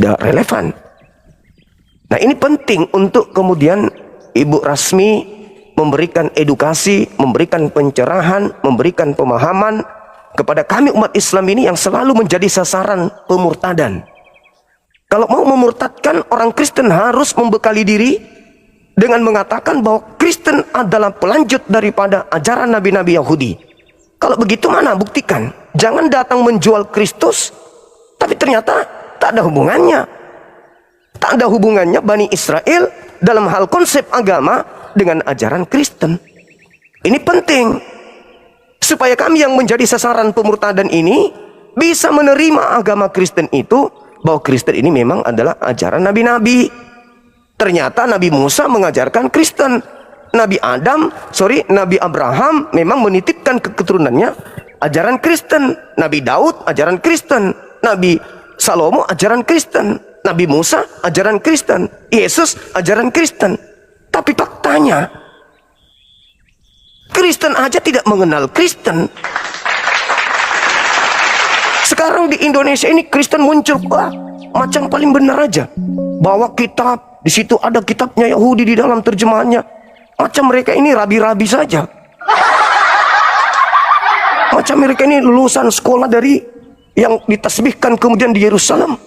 tidak relevan. Nah, ini penting untuk kemudian Ibu Rasmi memberikan edukasi, memberikan pencerahan, memberikan pemahaman kepada kami umat Islam ini yang selalu menjadi sasaran pemurtadan. Kalau mau memurtadkan, orang Kristen harus membekali diri dengan mengatakan bahwa Kristen adalah pelanjut daripada ajaran nabi-nabi Yahudi. Kalau begitu mana buktikan? Jangan datang menjual Kristus, tapi ternyata tak ada hubungannya. Tak ada hubungannya Bani Israel dalam hal konsep agama dengan ajaran Kristen. Ini penting supaya kami yang menjadi sasaran pemurtadan ini bisa menerima agama Kristen itu, bahwa Kristen ini memang adalah ajaran nabi-nabi. Ternyata Nabi Musa mengajarkan Kristen. Nabi Abraham memang menitipkan ke keturunannya ajaran Kristen. Nabi Daud ajaran Kristen. Nabi Salomo ajaran Kristen. Nabi Musa ajaran Kristen. Yesus ajaran Kristen. Tapi faktanya Kristen aja tidak mengenal Kristen. Sekarang di Indonesia ini Kristen muncul, wah, macam paling benar aja. Bawa kitab, di situ ada kitabnya Yahudi di dalam terjemahannya. Macam mereka ini rabi-rabi saja. Macam mereka ini lulusan sekolah dari yang ditasbihkan kemudian di Yerusalem.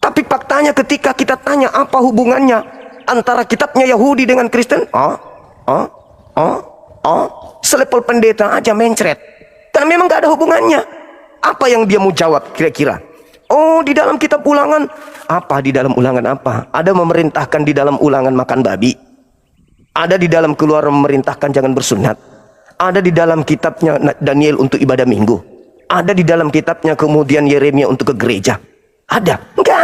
Tapi faktanya ketika kita tanya apa hubungannya antara kitabnya Yahudi dengan Kristen, selepel pendeta aja mencret. Karena memang gak ada hubungannya. Apa yang dia mau jawab kira-kira? Oh, di dalam kitab Ulangan. Apa di dalam Ulangan apa? Ada memerintahkan di dalam Ulangan makan babi. Ada di dalam Keluaran memerintahkan jangan bersunat. Ada di dalam kitabnya Daniel untuk ibadah minggu. Ada di dalam kitabnya kemudian Yeremia untuk ke gereja. Ada? Enggak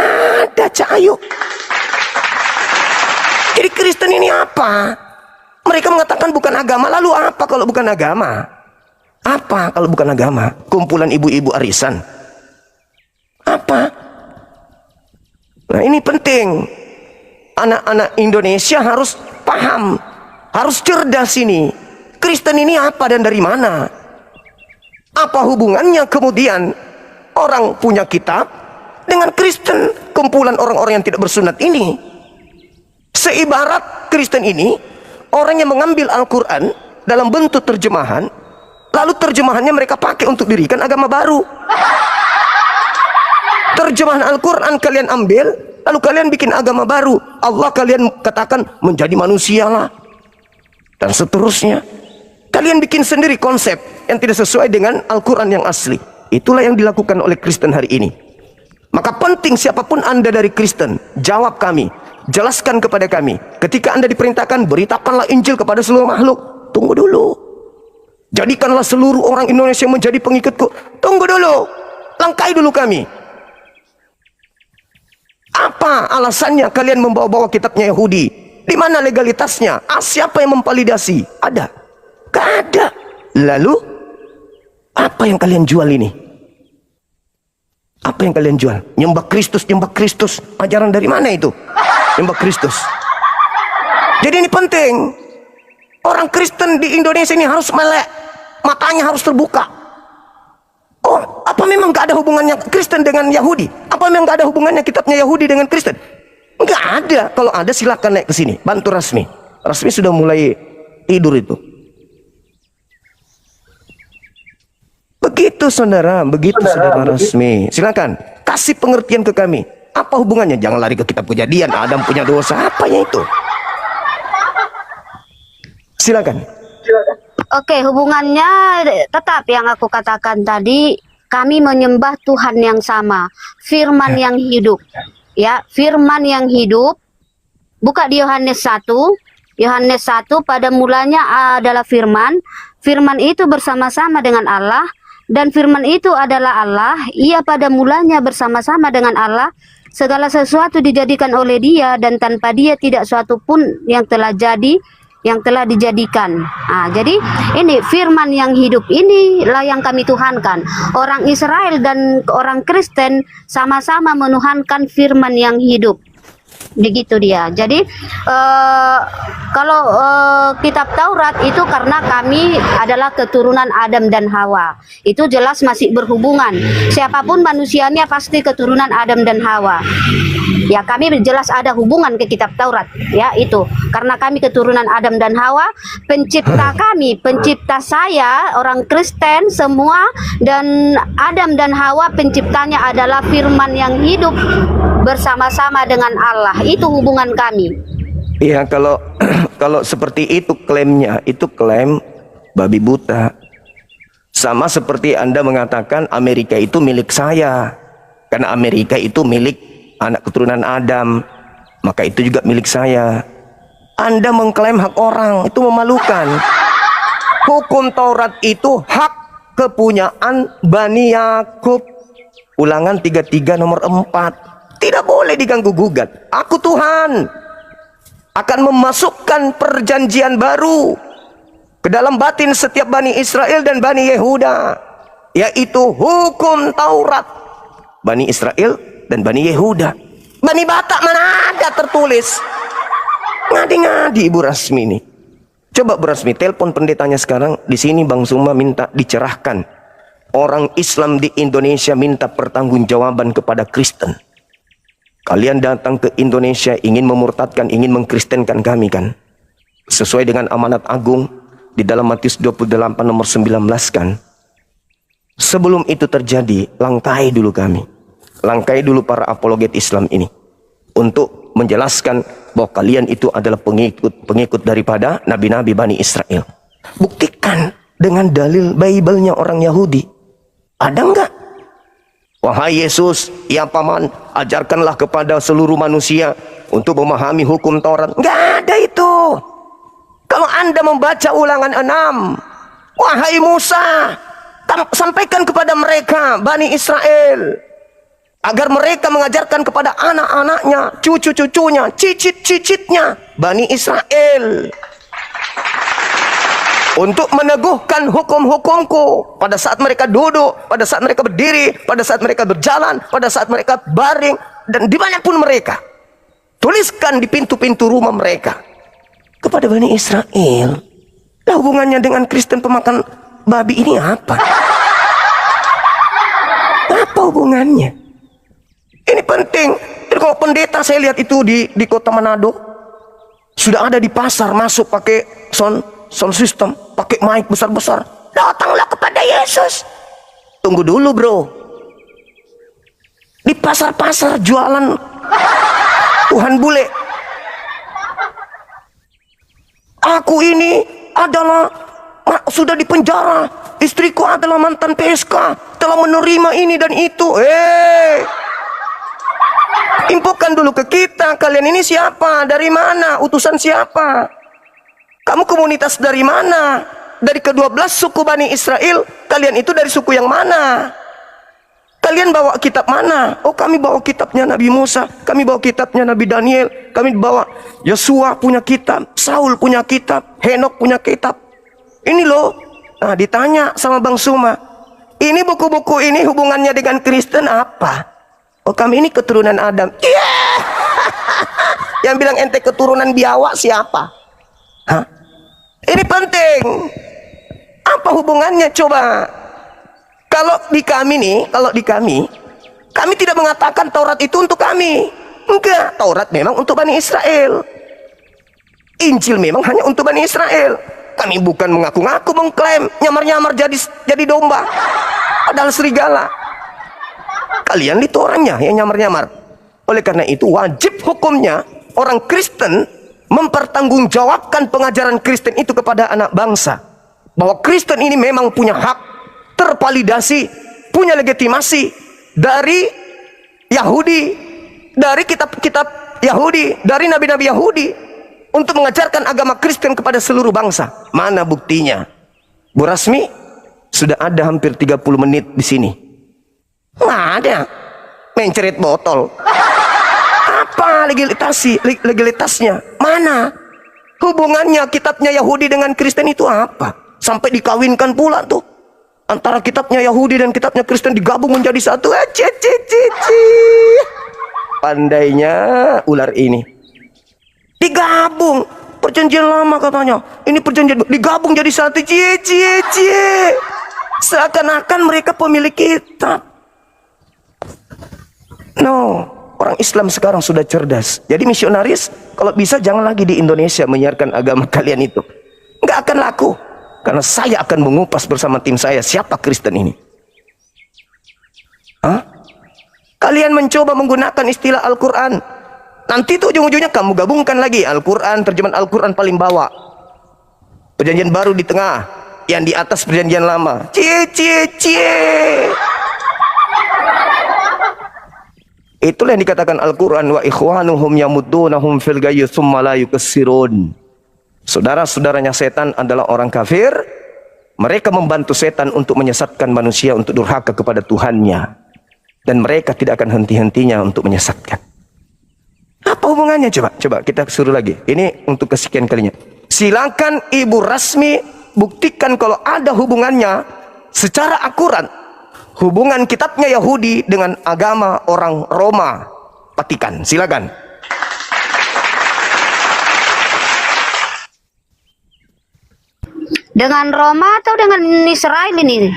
ada, Cahayu. Jadi Kristen ini apa? Mereka mengatakan bukan agama. Lalu apa kalau bukan agama? Apa kalau bukan agama? Kumpulan ibu-ibu arisan. Apa? Nah, ini penting. Anak-anak Indonesia harus paham, harus cerdas ini. Kristen ini apa dan dari mana? Apa hubungannya kemudian orang punya kitab dengan Kristen, kumpulan orang-orang yang tidak bersunat ini? Seibarat Kristen ini orang yang mengambil Al-Quran dalam bentuk terjemahan, lalu terjemahannya mereka pakai untuk dirikan agama baru. Terjemahan Al-Quran kalian ambil, lalu kalian bikin agama baru. Allah kalian katakan menjadi manusialah, dan seterusnya. Kalian bikin sendiri konsep yang tidak sesuai dengan Al-Quran yang asli. Itulah yang dilakukan oleh Kristen hari ini. Maka penting siapapun Anda dari Kristen, jawab kami, jelaskan kepada kami. Ketika Anda diperintahkan, beritakanlah Injil kepada seluruh makhluk. Tunggu dulu. Jadikanlah seluruh orang Indonesia menjadi pengikutku. Tunggu dulu. Langkai dulu kami. Apa alasannya kalian membawa-bawa kitabnya Yahudi? Di mana legalitasnya? Siapa yang memvalidasi? Ada? Gak ada. Lalu apa yang kalian jual ini? Apa yang kalian jual? Nyembah Kristus, nyembah Kristus. Ajaran dari mana itu? Nyembah Kristus. Jadi ini penting. Orang Kristen di Indonesia ini harus melek. Matanya harus terbuka. Oh, apa memang gak ada hubungannya Kristen dengan Yahudi? Apa memang gak ada hubungannya kitabnya Yahudi dengan Kristen? Enggak ada. Kalau ada silakan naik ke sini. Bantu Rasmi. Rasmi sudah mulai tidur itu. Begitu saudara, saudara Rasmi. Silakan kasih pengertian ke kami. Apa hubungannya? Jangan lari ke kitab Kejadian. Adam punya dosa. Apanya itu? Silakan. Oke, hubungannya tetap yang aku katakan tadi, kami menyembah Tuhan yang sama, firman yang hidup. Ya, firman yang hidup. Buka di Yohanes 1. Yohanes 1 pada mulanya adalah firman. Firman itu bersama-sama dengan Allah, dan firman itu adalah Allah. Ia pada mulanya bersama-sama dengan Allah. Segala sesuatu dijadikan oleh Dia, dan tanpa Dia tidak suatu pun yang telah jadi, yang telah dijadikan. Jadi ini firman yang hidup, inilah yang kami tuhankan. Orang Israel dan orang Kristen sama-sama menuhankan firman yang hidup. Begitu dia. Jadi kalau kitab Taurat itu karena kami adalah keturunan Adam dan Hawa. Itu jelas masih berhubungan. Siapapun manusianya pasti keturunan Adam dan Hawa. Ya, kami jelas ada hubungan ke kitab Taurat. Ya, itu. Karena kami keturunan Adam dan Hawa, pencipta kami, pencipta saya, orang Kristen semua, dan Adam dan Hawa penciptanya adalah firman yang hidup bersama-sama dengan Allah. Itu hubungan kami. Iya, kalau kalau seperti itu klaimnya, itu klaim babi buta. Sama seperti Anda mengatakan Amerika itu milik saya. Karena Amerika itu milik anak keturunan Adam, maka itu juga milik saya. Anda mengklaim hak orang, itu memalukan. Hukum Taurat itu hak kepunyaan Bani Yakub. Ulangan 33 nomor 4. Tidak boleh diganggu gugat. Aku Tuhan akan memasukkan perjanjian baru ke dalam batin setiap Bani Israel dan Bani Yehuda, yaitu hukum Taurat. Bani Israel dan Bani Yehuda. Bani Batak mana ada tertulis. Ngadi-ngadi Ibu Rasmi ini. Coba Bu Rasmi telepon pendetanya sekarang. Di sini Bang Suma minta dicerahkan. Orang Islam di Indonesia minta pertanggungjawaban kepada Kristen. Kalian datang ke Indonesia ingin memurtadkan, ingin mengkristenkan kami kan? Sesuai dengan amanat agung di dalam Matius 28 nomor 19 kan? Sebelum itu terjadi, langkai dulu kami. Langkai dulu para apologet Islam ini. Untuk menjelaskan bahwa kalian itu adalah pengikut daripada nabi-nabi Bani Israel. Buktikan dengan dalil Bible-nya orang Yahudi. Ada enggak? Wahai Yesus, ya paman, ajarkanlah kepada seluruh manusia untuk memahami hukum Taurat. Enggak ada itu. Kalau Anda membaca Ulangan 6, wahai Musa, sampaikan kepada mereka, Bani Israel, agar mereka mengajarkan kepada anak-anaknya, cucu-cucunya, cicit-cicitnya, Bani Israel, untuk meneguhkan hukum-hukumku pada saat mereka duduk, pada saat mereka berdiri, pada saat mereka berjalan, pada saat mereka baring, dan dimanapun mereka. Tuliskan di pintu-pintu rumah mereka. Kepada Bani Israel. Nah, hubungannya dengan Kristen pemakan babi ini apa? Apa hubungannya? Ini penting. Jadi kalau pendeta saya lihat itu di kota Manado, sudah ada di pasar masuk pakai sound system, pakai mic besar-besar. Datanglah kepada Yesus. Tunggu dulu bro. Di pasar-pasar jualan Tuhan bule. Aku ini adalah sudah di penjara. Istriku adalah mantan PSK, telah menerima ini dan itu. Infokan dulu ke kita, kalian ini siapa? Dari mana? Utusan siapa? Kamu komunitas dari mana? Dari ke-12 suku Bani Israel, kalian itu dari suku yang mana? Kalian bawa kitab mana? Oh, kami bawa kitabnya Nabi Musa, kami bawa kitabnya Nabi Daniel, kami bawa Yosua punya kitab, Saul punya kitab, Henok punya kitab. Ini loh. Nah, ditanya sama Bang Suma, ini buku-buku ini hubungannya dengan Kristen apa? Oh, kami ini keturunan Adam. Yeah! Yang bilang ente keturunan biawak siapa? Hah? Ini penting. Apa hubungannya coba? Kalau di kami, kami tidak mengatakan Taurat itu untuk kami. Enggak, Taurat memang untuk Bani Israel. Injil memang hanya untuk Bani Israel. Kami bukan mengaku-ngaku mengklaim nyamar-nyamar jadi domba, padahal serigala. Kalian itu orangnya yang nyamar-nyamar. Oleh karena itu wajib hukumnya orang Kristen mempertanggungjawabkan pengajaran Kristen itu kepada anak bangsa, bahwa Kristen ini memang punya hak tervalidasi, punya legitimasi dari Yahudi, dari kitab-kitab Yahudi, dari nabi-nabi Yahudi, untuk mengajarkan agama Kristen kepada seluruh bangsa. Mana buktinya? Bu Rasmi, sudah ada hampir 30 menit di sini. Nggak ada. Mencerit botol. Apa legalitasnya? Mana? Hubungannya kitabnya Yahudi dengan Kristen itu apa? Sampai dikawinkan pula tuh. Antara kitabnya Yahudi dan kitabnya Kristen digabung menjadi satu. Pandainya ular ini. Digabung. Perjanjian lama katanya. Ini perjanjian digabung jadi satu. Cie, cie, cie. Seakan-akan mereka pemilik kitab. No. Orang Islam sekarang sudah cerdas. Jadi misionaris, kalau bisa jangan lagi di Indonesia menyiarkan agama kalian itu. Nggak akan laku. Karena saya akan mengupas bersama tim saya siapa Kristen ini. Hah? Kalian mencoba menggunakan istilah Al-Quran. Nanti tuh ujung-ujungnya kamu gabungkan lagi Al-Quran, terjemahan Al-Quran paling bawah. Perjanjian baru di tengah. Yang di atas perjanjian lama. Cie, cie, cie. Itulah yang dikatakan Al-Quran. Wa ikhwanuhum yamuddunahum fil gayyi tsumma la yukassirun. Saudara-saudaranya setan adalah orang kafir. Mereka membantu setan untuk menyesatkan manusia untuk durhaka kepada Tuhannya. Dan mereka tidak akan henti-hentinya untuk menyesatkan. Apa hubungannya coba? Coba kita suruh lagi. Ini untuk kesekian kalinya. Silakan Ibu Rasmi buktikan kalau ada hubungannya secara akurat. Hubungan kitabnya Yahudi dengan agama orang Roma Vatikan. Silakan. Dengan Roma atau dengan Israel ini?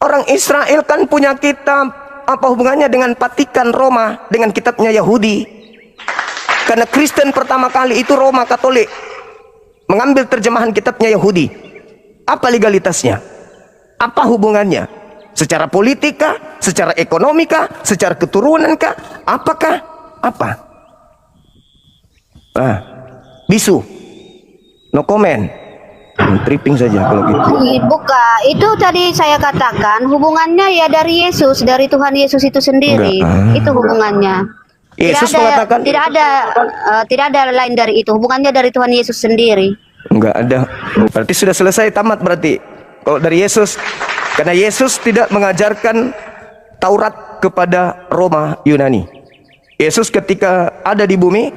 Orang Israel kan punya kitab. Apa hubungannya dengan Vatikan Roma, dengan kitabnya Yahudi? Karena Kristen pertama kali itu Roma Katolik mengambil terjemahan kitabnya Yahudi. Apa legalitasnya? Apa hubungannya? Secara politika, secara ekonomika, secara keturunan kah? Apakah? Apa? Bisu. No comment. Tripping saja kalau gitu. Bukan, itu tadi saya katakan hubungannya ya dari Yesus, dari Tuhan Yesus itu sendiri. Itu hubungannya. Yesus tidak ada, mengatakan tidak ada lain dari itu. Hubungannya dari Tuhan Yesus sendiri. enggak ada. Berarti sudah selesai, tamat berarti. Kalau dari Yesus, karena Yesus tidak mengajarkan Taurat kepada Roma Yunani. Yesus ketika ada di bumi,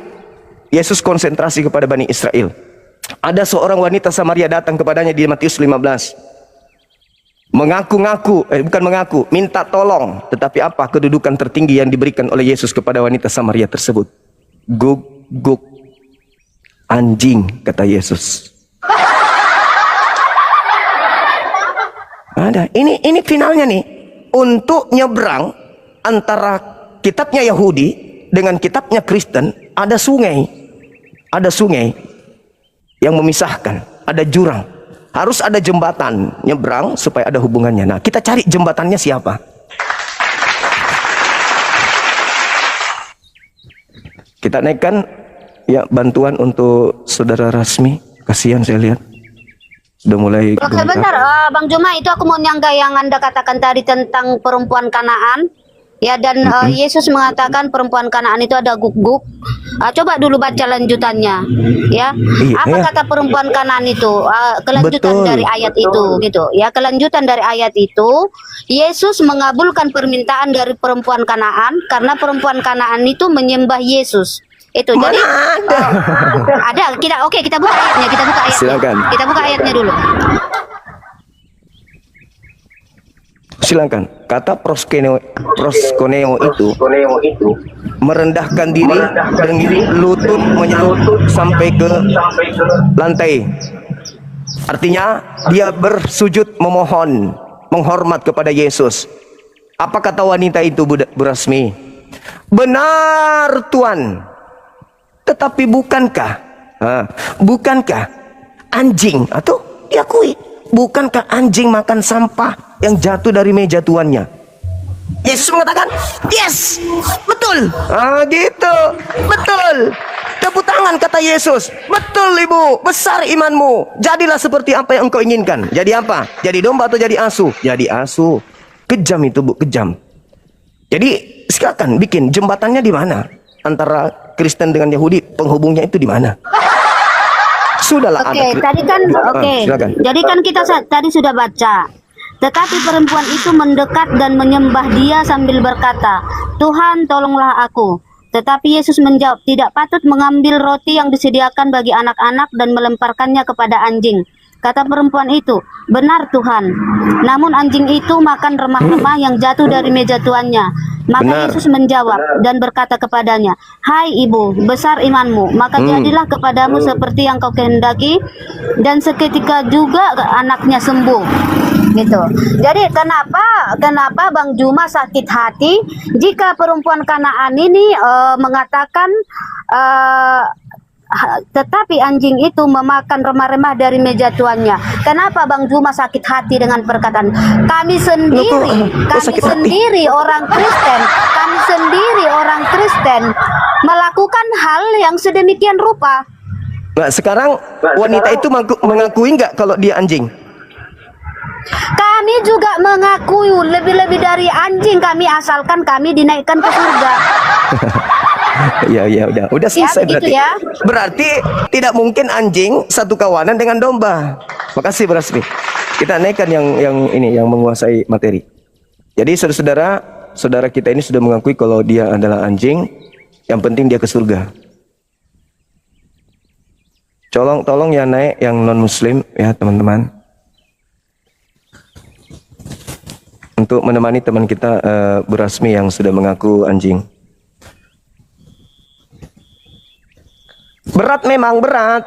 Yesus konsentrasi kepada Bani Israel. Ada seorang wanita Samaria datang kepadanya di Matius 15. Bukan mengaku, minta tolong. Tetapi apa kedudukan tertinggi yang diberikan oleh Yesus kepada wanita Samaria tersebut? Gug, gug, anjing, kata Yesus. Ada. Ini finalnya nih. Untuk nyebrang antara kitabnya Yahudi dengan kitabnya Kristen, ada sungai. Ada sungai yang memisahkan, ada jurang, harus ada jembatan nyebrang supaya ada hubungannya. Nah, kita cari jembatannya siapa? Kita naikkan ya bantuan untuk saudara Rasmi. Kasihan saya lihat sudah mulai. Oke, bentar, Bang Juma, itu aku mau nyangga yang Anda katakan tadi tentang perempuan Kanaan. Ya, dan Yesus mengatakan perempuan Kanaan itu ada guk-guk. Coba dulu baca lanjutannya, ya. Apa kata perempuan Kanaan itu? Kelanjutan Betul. dari ayat itu, gitu. Ya, kelanjutan dari ayat itu, Yesus mengabulkan permintaan dari perempuan Kanaan karena perempuan Kanaan itu menyembah Yesus. Itu. Mana Jadi ada? ada. Kita buka ayatnya. Silakan. Kita buka ayatnya dulu. Silakan. Kata proskeneo itu merendahkan diri dan lutut menyentuh sampai ke lantai. Artinya dia bersujud memohon, menghormat kepada Yesus. Apa kata wanita itu, Bu Rasmi? Benar Tuan. Tetapi bukankah anjing, atau diakui, bukankah anjing makan sampah yang jatuh dari meja tuannya? Yesus mengatakan, yes, betul. Gitu, betul. Tepuk tangan kata Yesus. Betul Ibu, besar imanmu. Jadilah seperti apa yang engkau inginkan. Jadi apa? Jadi domba atau jadi asu? Jadi asu. Kejam itu, Bu, kejam. Jadi silakan bikin jembatannya di mana? Antara Kristen dengan Yahudi, penghubungnya itu di mana? Sudahlah. Oke, tadi kan silakan. Jadi kan kita tadi sudah baca. Tetapi perempuan itu mendekat dan menyembah dia sambil berkata, "Tuhan, tolonglah aku." Tetapi Yesus menjawab, "Tidak patut mengambil roti yang disediakan bagi anak-anak dan melemparkannya kepada anjing." Kata perempuan itu, benar Tuhan. Namun anjing itu makan remah-remah yang jatuh dari meja tuannya. Maka Benar. Yesus menjawab dan berkata kepadanya, hai ibu, besar imanmu, maka jadilah kepadamu seperti yang kau kehendaki. Dan seketika juga anaknya sembuh. Gitu. Jadi kenapa Bang Juma sakit hati jika perempuan Kanaan ini mengatakan tetapi anjing itu memakan remah-remah dari meja tuannya. Kenapa Bang Juma sakit hati dengan perkataan kami sendiri, kami sendiri orang Kristen melakukan hal yang sedemikian rupa. Nah, sekarang wanita itu mengakui nggak kalau dia anjing? Kami juga mengakui lebih-lebih dari anjing kami, asalkan kami dinaikkan ke surga. Ya udah selesai begitu berarti. ya. Berarti tidak mungkin anjing satu kawanan dengan domba. Makasih Bro Rasmi. Kita naikkan yang menguasai materi. Jadi saudara kita ini sudah mengakui kalau dia adalah anjing. Yang penting dia ke surga. Tolong ya naik yang non muslim ya teman-teman. Untuk menemani teman kita Bu Rasmi yang sudah mengaku anjing. Berat memang berat.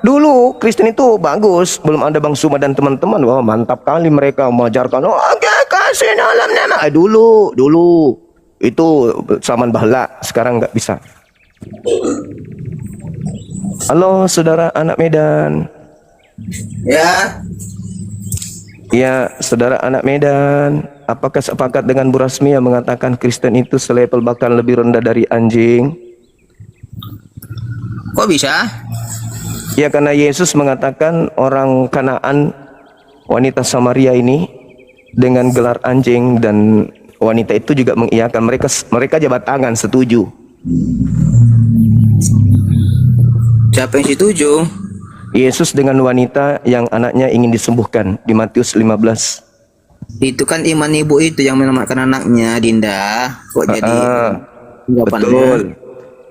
Dulu Kristen itu bagus, belum ada Bang Suma dan teman-teman. Wah, mantap kali mereka mengajarkan. Oke, kasih dalam nama. Dulu itu zaman bahla, sekarang nggak bisa. Halo, saudara anak Medan. Ya, Ya, saudara anak Medan, apakah sepakat dengan Bu Rasmi yang mengatakan Kristen itu selevel bahkan lebih rendah dari anjing? kok bisa? Ya, karena Yesus mengatakan orang Kanaan, wanita Samaria ini dengan gelar anjing, dan wanita itu juga mengiyakan, mereka jabat tangan setuju. Siapa yang setuju? Yesus dengan wanita yang anaknya ingin disembuhkan di Matius 15. Itu kan iman ibu itu yang menyelamatkan anaknya, Dinda. Kok jadi anggapannya? Betul.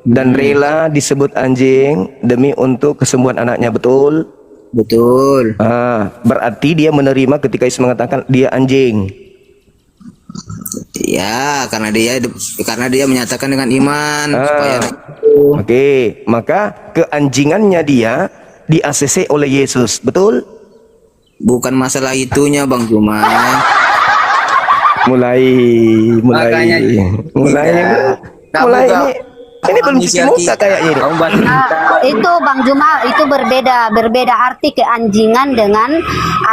Dan rela disebut anjing demi untuk kesembuhan anaknya, betul? Betul. Berarti dia menerima ketika Yesus mengatakan dia anjing. Ya, karena dia menyatakan dengan iman supaya Oke, maka keanjingannya dia di ACC oleh Yesus, betul? bukan masalah itunya, Bang Juma. Makanya ini belum cuci muka kayaknya ini. Itu Bang Juma, itu berbeda arti keanjingan dengan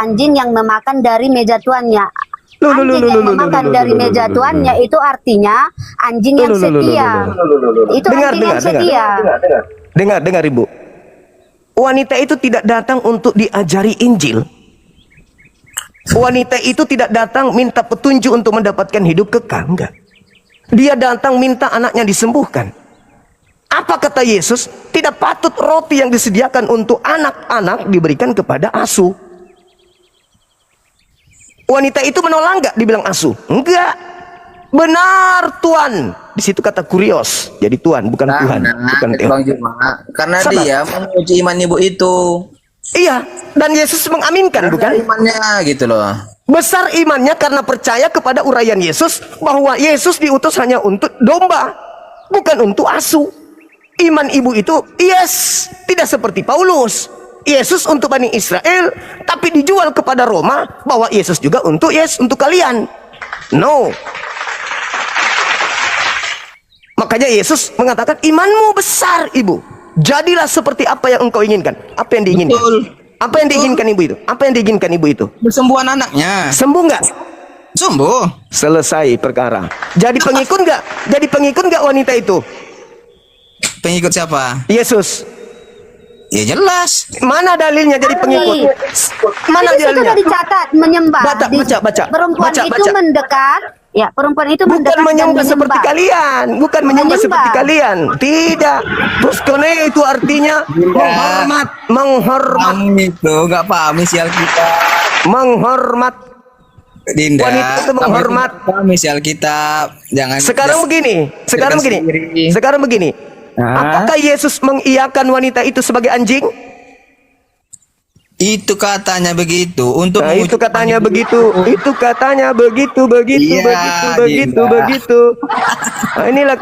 anjing yang memakan dari meja tuannya. Anjing yang memakan dari meja tuannya itu artinya anjing yang setia. Itu anjing yang setia. Dengar Ibu. Wanita itu tidak datang untuk diajari Injil. Wanita itu tidak datang minta petunjuk untuk mendapatkan hidup kekal, enggak. Dia datang minta anaknya disembuhkan. Apa kata Yesus? Tidak patut roti yang disediakan untuk anak-anak diberikan kepada asuh. Wanita itu menolak enggak dibilang asuh? Enggak. Benar Tuhan. Di situ kata kurios. Jadi Tuhan, bukan Tuhan, bukan Tuhan. Bang Juma, karena Sabar. dia menguji iman ibu itu. Iya, dan Yesus mengaminkan, bukan? Imannya gitu loh. Besar imannya karena percaya kepada uraian Yesus bahwa Yesus diutus hanya untuk domba, bukan untuk asuh. Iman ibu itu, yes, tidak seperti Paulus. Yesus untuk Bani Israel, tapi dijual kepada Roma bahwa Yesus juga untuk untuk kalian. No. Makanya Yesus mengatakan imanmu besar ibu. Jadilah seperti apa yang engkau inginkan. Apa yang diinginkan? Betul. Apa yang diinginkan ibu itu? Apa yang diinginkan ibu itu? Kesembuhan anaknya. Sembuh nggak? Sembuh. Selesai perkara. Jadi pengikut nggak? Jadi pengikut nggak wanita itu? Pengikut siapa? Yesus. Ya jelas. Mana dalilnya jadi pengikut? Mana Di situ dalilnya? sudah dicatat menyembah. Baca. Perempuan Baca. itu mendekat. Ya, perempuan itu Bukan mendekat dan menyembah seperti kalian. Bukan menyembah seperti kalian. Tidak. Terus kone itu artinya menghormat. Itu nggak paham isi Alkitab. Menghormat. Dinda. Wanita itu menghormat. Paham isi Alkitab. Jangan. Sekarang begini. Apakah Yesus mengiyakan wanita itu sebagai anjing? Itu katanya begitu untuk Nah, itu katanya begitu. Itu katanya begitu, begitu, Iya, begitu, Dinda. begitu. Nah, inilah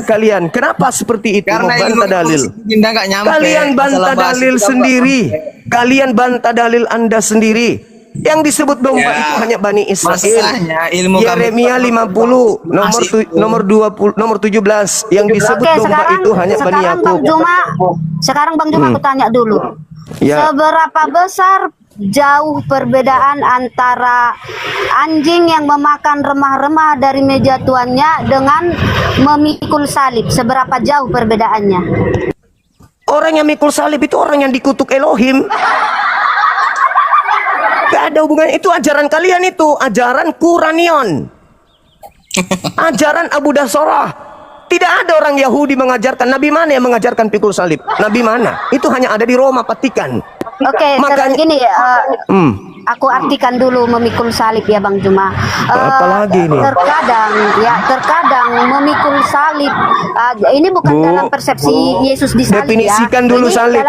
kalian. Kenapa seperti itu? karena ilmu Membantah dalil. Dinda nggak nyampe. Kalian Masalah bantah bahasa dalil itu kan, sendiri. Kalian bantah dalil Anda sendiri. Yang disebut domba Ya, itu hanya Bani Israel. masalahnya ilmu kami Yeremia 50 nomor 20 nomor 17 yang disebut Oke, domba itu hanya Bani sekarang Yakub. Bang Juma aku tanya dulu. Ya. Seberapa besar jauh perbedaan antara anjing yang memakan remah-remah dari meja tuannya dengan memikul salib? Seberapa jauh perbedaannya? Orang yang mikul salib itu orang yang dikutuk Elohim. Gak ada hubungannya. Itu ajaran kalian itu. Ajaran Quranion. Ajaran Abu Dasorah. Tidak ada orang Yahudi mengajarkan. Nabi mana yang mengajarkan pikul salib? Nabi mana? Itu hanya ada di Roma, Vatikan. Oke, Makanya- gini, aku artikan dulu memikul salib ya Bang Juma. Apalagi ini? Terkadang memikul salib ini bukan Bu, dalam persepsi Yesus disalib definisikan ya. dulu Ini salib.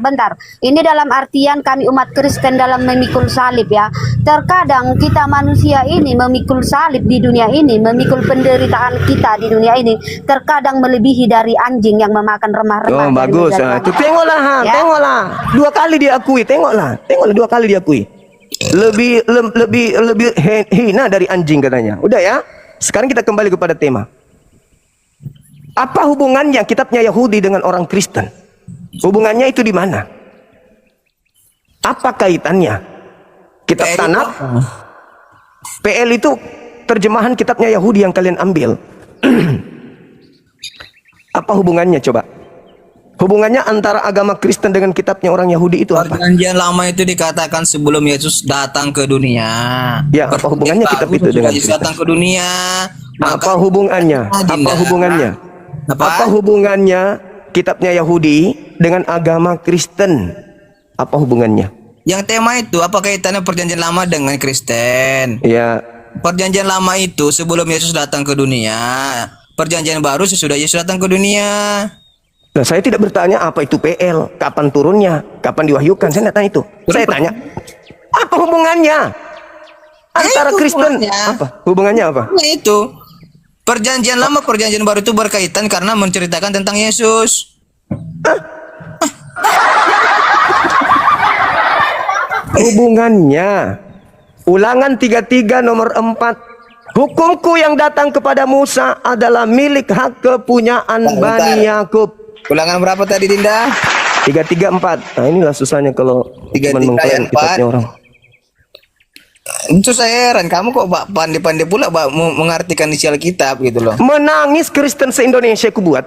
bentar. Ini dalam artian kami umat Kristen dalam memikul salib ya. Terkadang kita manusia ini memikul salib di dunia ini, memikul penderitaan kita di dunia ini, terkadang melebihi dari anjing yang memakan remah-remah. Oh, dari bagus. meja Nah, tuannya. itu tengoklah, Ya. tengoklah. 2 kali diakui, tengoklah 2 kali diakui. Lebih hina dari anjing katanya. Udah ya. Sekarang kita kembali kepada tema. Apa hubungannya kitabnya Yahudi dengan orang Kristen? Hubungannya itu di mana? Apa kaitannya? Kitab PL Tanakh, PL itu terjemahan kitabnya Yahudi yang kalian ambil. Apa hubungannya coba? Hubungannya antara agama Kristen dengan kitabnya orang Yahudi itu apa? Perjanjian lama itu dikatakan sebelum Yesus datang ke dunia. Ya, apa hubungannya kitab itu dengan Yesus Kristen? datang ke dunia? Apa hubungannya? Apa Dinda. hubungannya? Apa hubungannya kitabnya Yahudi dengan agama Kristen? Apa hubungannya? Yang tema itu apa kaitannya perjanjian lama dengan Kristen? Ya, Perjanjian lama itu sebelum Yesus datang ke dunia. Perjanjian baru sesudah Yesus datang ke dunia. nah saya tidak bertanya apa itu PL, kapan turunnya, kapan diwahyukan, saya tidak tanya itu. Saya tanya, apa hubungannya antara itu Kristen? hubungannya. Apa? Hubungannya apa? Nah itu. Perjanjian lama, perjanjian baru itu berkaitan karena menceritakan tentang Yesus. Hubungannya. Ulangan 33 nomor 4. Hukumku yang datang kepada Musa adalah milik hak kepunyaan Bani Yakub. Ulangan berapa tadi Dinda? 334. Nah inilah susahnya kalau 334 cuma mengklaim kitabnya orang. Itu saya heran, kamu kok pandai-pandai pula mengartikan isi Alkitab gitu loh. Menangis Kristen se-Indonesia ku buat.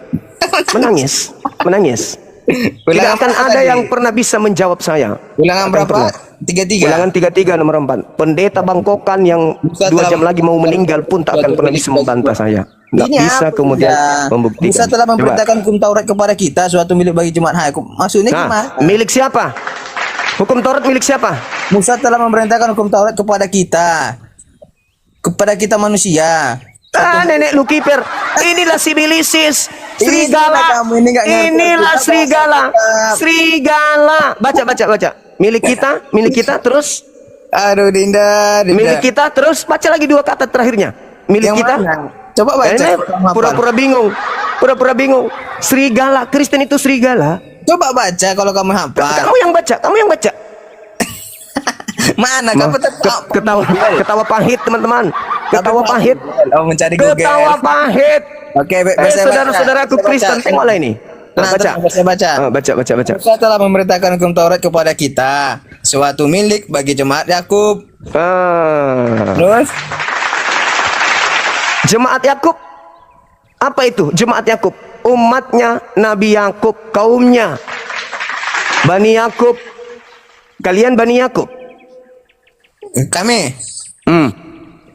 Menangis. Menangis. Tidak Ulangan akan berapa ada tadi? yang pernah bisa menjawab saya. Ulangan Akan berapa? pernah. 33. Ulangan 33 nomor 4. Pendeta Bangkokan yang 2 jam lagi mau meninggal pun tak akan pernah bisa membantah saya. Nggak Ini bisa apa, kemudian Dinda? membuktikan. Musa telah Coba. memberitakan hukum Taurat kepada kita, suatu milik bagi jemaat Hai. Maksudnya Nah, gimana? milik siapa? Hukum Taurat milik siapa? Musa telah memerintahkan hukum Taurat kepada kita. Kepada kita manusia. Nenek lu kiper. Inilah sibilisis. Serigala. Kamu ini nggak ngerti Inilah Alkitab, serigala. Alkitab. Serigala. Baca. Milik kita terus. Aduh Dinda. Milik kita terus. Baca lagi 2 kata terakhirnya. Milik Yang kita. mana? Coba baca. Ini pura-pura bingung. Pura-pura bingung. Serigala. Kristen itu serigala. Coba baca kalau kamu hafal. Kamu yang baca. Mana kamu tetap Ketawa pahit teman-teman. Ketawa pahit. Oh, mencari Google. Ketawa pahit. Oke, saya Saudara-saudaraku baca. Kristen, tengoklah ini. Nah, Baca. saya baca. Baca. Musa telah memerintahkan hukum Taurat kepada kita, suatu milik bagi jemaat Yakub. Terus Jemaat Yakub. Apa itu jemaat Yakub? Umatnya Nabi Yakub, kaumnya. Bani Yakub. Kalian Bani Yakub.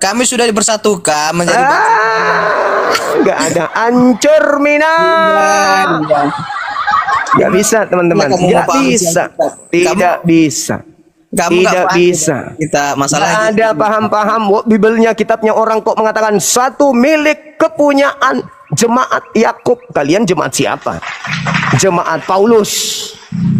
kami sudah dipersatukan menjadi Enggak ada ancur minan. Enggak bisa teman-teman. Kamu Enggak mau paham bisa. Alkitab. Tidak bisa. Kamu nggak Tidak paham bisa. kita masalah Nggak ada paham-paham. Bibelnya, kitabnya orang kok mengatakan satu milik kepunyaan jemaat Yakub. Kalian jemaat siapa? Jemaat Paulus.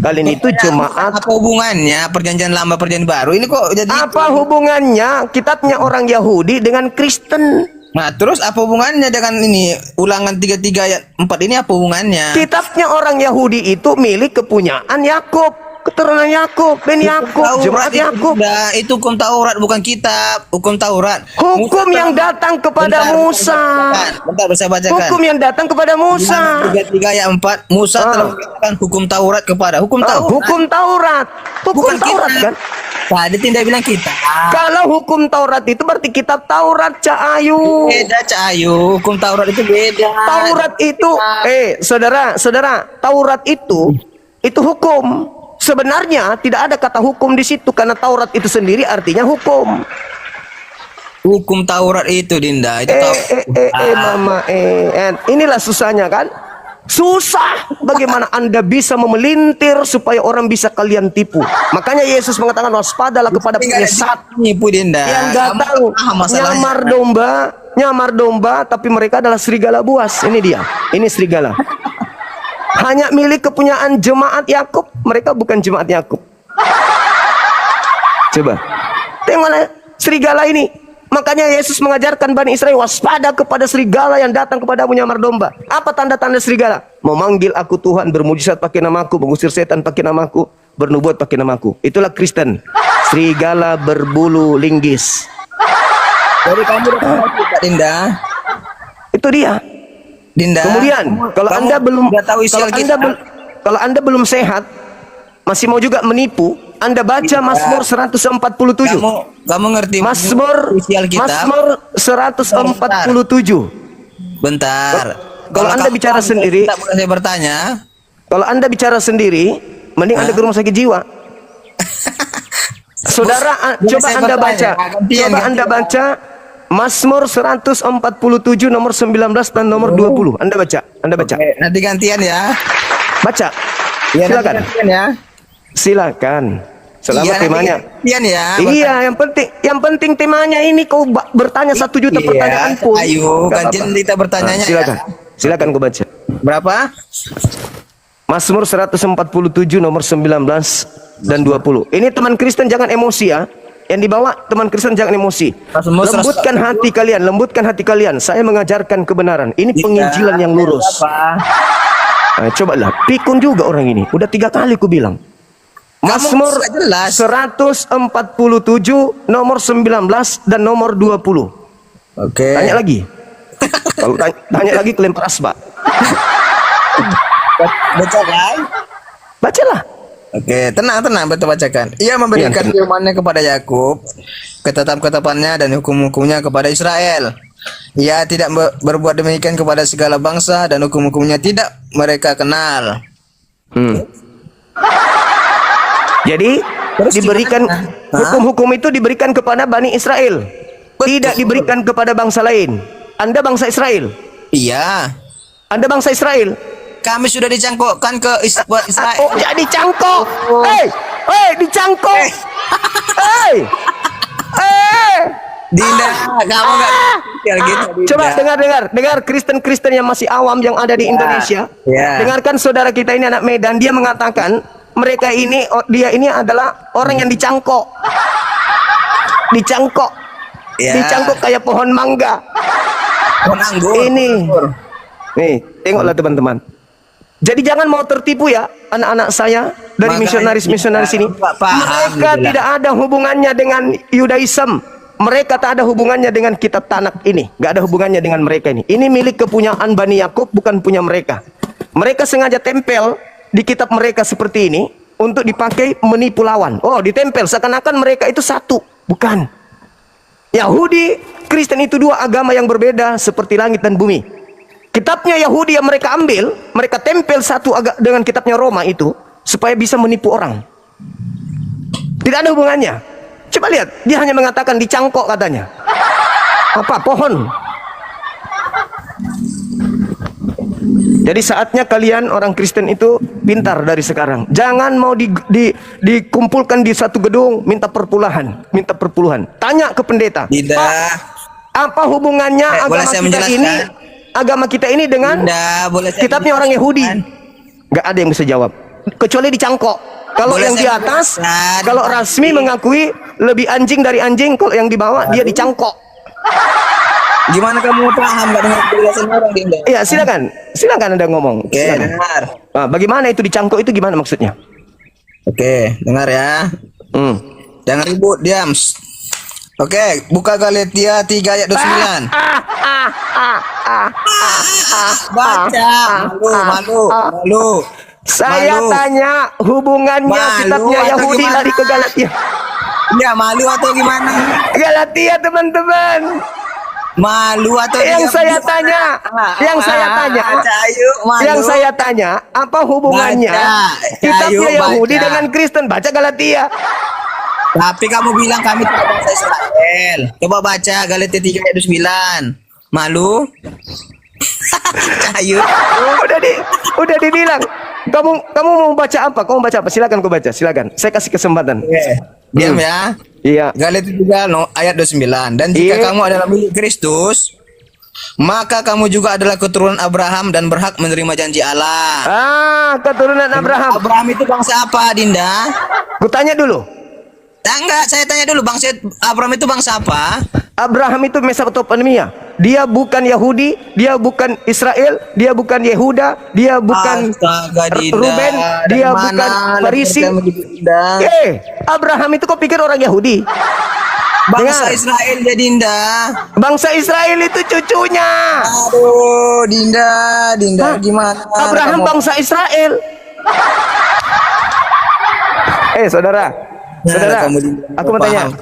Kalian itu jemaat. Apa hubungannya perjanjian lama perjanjian baru ini kok jadi Apa hubungannya kitabnya orang Yahudi dengan Kristen? Nah, terus apa hubungannya dengan ini Ulangan 33 ayat 4 ini apa hubungannya? Kitabnya orang Yahudi itu milik kepunyaan Yakub, keturunan Yakub, Ben Yakub, jemaat Yakub. Itu hukum Taurat bukan kitab, hukum Taurat. Hukum yang datang kepada Musa. Bentar, saya bacakan. Hukum yang datang kepada Musa. 33 ayat 4 Musa telah memberikan hukum Taurat kepada hukum Taurat. Hukum Taurat. Hukum Bukan Taurat kita. kan? Tadi tidak bilang kita. Kalau hukum Taurat itu berarti kitab Taurat, Cak Ayu. Beda Cak Ayu, hukum Taurat itu beda. Taurat itu, saudara, Taurat itu hukum. Sebenarnya tidak ada kata hukum di situ karena Taurat itu sendiri artinya hukum. Hukum Taurat itu Dinda, itu Mama, inilah susahnya kan? Susah bagaimana Anda bisa memelintir supaya orang bisa kalian tipu. Makanya Yesus mengatakan waspadalah kepada penyesat nipu Dinda. yang datang nyamar domba tapi mereka adalah serigala buas. Ini dia. Ini serigala. Hanya milik kepunyaan jemaat Yakub, mereka bukan jemaat Yakub. Coba. Tengok mana serigala ini. Makanya Yesus mengajarkan Bani Israel waspada kepada serigala yang datang kepadamu nyamar domba. Apa tanda-tanda serigala? Memanggil aku Tuhan, bermujizat pakai namaku, mengusir setan pakai namaku, bernubuat pakai namaku. Itulah Kristen. Serigala berbulu linggis. Jadi kamu udah Dinda. Itu dia. Dinda. Kemudian kalau Anda belum kalau Anda belum sehat, masih mau juga menipu, Anda baca Mazmur 147. Kamu ngerti Mazmur 147. Bentar. Kalau Anda bicara sendiri, saya bertanya. Kalau Anda bicara sendiri, mending Anda ke rumah sakit jiwa. Saudara, coba Anda baca. Coba Anda baca Mazmur 147 nomor 19 dan nomor 20. Anda baca. Oke, nanti gantian ya. Baca. Ya, Silakan. gantian ya. Silakan. Selama temanya. Gantian ya. Iya, yang penting temanya ini kau bertanya 1 juta pertanyaan pun. Ayo, gantian kita bertanyanya. Silakan. Silakan kau baca. Berapa? Mazmur 147 nomor 19 dan 20. Ini teman Kristen jangan emosi ya. Yang dibawa teman Kristen jangan emosi. Lembutkan hati kalian, lembutkan hati kalian. Saya mengajarkan kebenaran. Ini penginjilan yang lurus. Nah, cobalah, pikun juga orang ini. Udah 3 kali ku bilang. Mazmur 147 nomor 19 dan nomor 20. Oke. Tanya lagi. Kalau tanya lagi kelempar asbak. Baca kan? Bacalah. Oke, tenang, betul bacakan. Ia memberikan firman-Nya kepada Yakub, ketetapan-ketetapannya dan hukum-hukumnya kepada Israel. Ia tidak berbuat demikian kepada segala bangsa dan hukum-hukumnya tidak mereka kenal. Jadi diberikan hukum-hukum itu diberikan kepada Bani Israel. Tidak diberikan kepada bangsa lain. Anda bangsa Israel. Iya. Anda bangsa Israel. Kami sudah dicangkokkan ke Israel. Oh, jadi cangkok. Dicangkok. Dinda, kamu enggak gitu. Coba dengar Kristen-Kristen yang masih awam yang ada di Indonesia. Dengarkan saudara kita ini anak Medan, dia mengatakan dia ini adalah orang yang dicangkok. Dicangkok kayak pohon mangga. Pohon anggur. Nih, tengoklah teman-teman. Jadi jangan mau tertipu ya anak-anak saya dari misionaris-misionaris ini. Mereka tidak ada hubungannya dengan Yudaism. Mereka tak ada hubungannya dengan kitab Tanak ini. Gak ada hubungannya dengan mereka ini. Ini milik kepunyaan Bani Yakub, bukan punya mereka. Mereka sengaja tempel di kitab mereka seperti ini untuk dipakai menipu lawan. Oh, ditempel seakan-akan mereka itu satu. Bukan. Yahudi, Kristen itu 2 agama yang berbeda seperti langit dan bumi. Kitabnya Yahudi yang mereka ambil, mereka tempel satu dengan kitabnya Roma itu supaya bisa menipu orang. Tidak ada hubungannya. Coba lihat, dia hanya mengatakan dicangkok katanya. Apa? Pohon. Jadi saatnya kalian orang Kristen itu pintar dari sekarang. Jangan mau dikumpulkan di satu gedung minta perpuluhan. Tanya ke pendeta. Tidak. Apa hubungannya agama kita ini dengan kitabnya orang Yahudi? Gak ada yang bisa jawab. kecuali dicangkok. Kalau Boleh yang di saya atas, menjelaskan? kalau Rasmi mengakui lebih anjing dari anjing, kalau yang di bawah dia dicangkok. Gimana kamu paham nggak dengan penjelasan orang, Dinda? Iya, silakan. Silakan Anda ngomong. Oke, Silakan. dengar. Bagaimana itu dicangkok itu gimana maksudnya? Oke, dengar ya. Hmm. Jangan ribut, diam. Oke, buka Galatia 3 ayat 29. Baca. Malu. Saya Malu. tanya hubungannya Malu kitabnya atau Yahudi gimana? lari ke Galatia. Ya, malu atau gimana? Galatia teman-teman. Malu atau Yang diam? saya tanya, yang saya tanya, Cahayu, malu. yang saya tanya, apa hubungannya Baca. kitabnya Cahayu, Yahudi baca. dengan Kristen? Baca Galatia. Tapi kamu bilang kami tidak bangsa Israel. Coba baca Galatia 3 ayat 29. Malu? Cahayu. Udah dibilang. Kamu mau baca apa? Kamu baca apa? Silakan kau baca, silakan. Saya kasih kesempatan. Diam ya. Iya. Galatia 3 ayat 29. Dan jika Iya. kamu adalah milik Kristus, maka kamu juga adalah keturunan Abraham dan berhak menerima janji Allah. Keturunan Abraham. Abraham itu bangsa apa, Dinda? Kutanya dulu. Enggak, saya tanya dulu, bangsa Abraham itu bangsa apa? Abraham itu Mesopotamia. Dia bukan Yahudi, dia bukan Israel, dia bukan Yehuda, dia bukan Astaga, Dinda. Ruben, Dari dia mana bukan Anda Farisi. percaya begitu, Dinda? Abraham itu kau pikir orang Yahudi? Bangsa Dengar. Israel ya, Dinda. Bangsa Israel itu cucunya. Aduh, Dinda, Hah? gimana? Abraham kamu? bangsa Israel. Saudara. Nah, Saudara, kamu, Dinda, aku mau tanya. paham.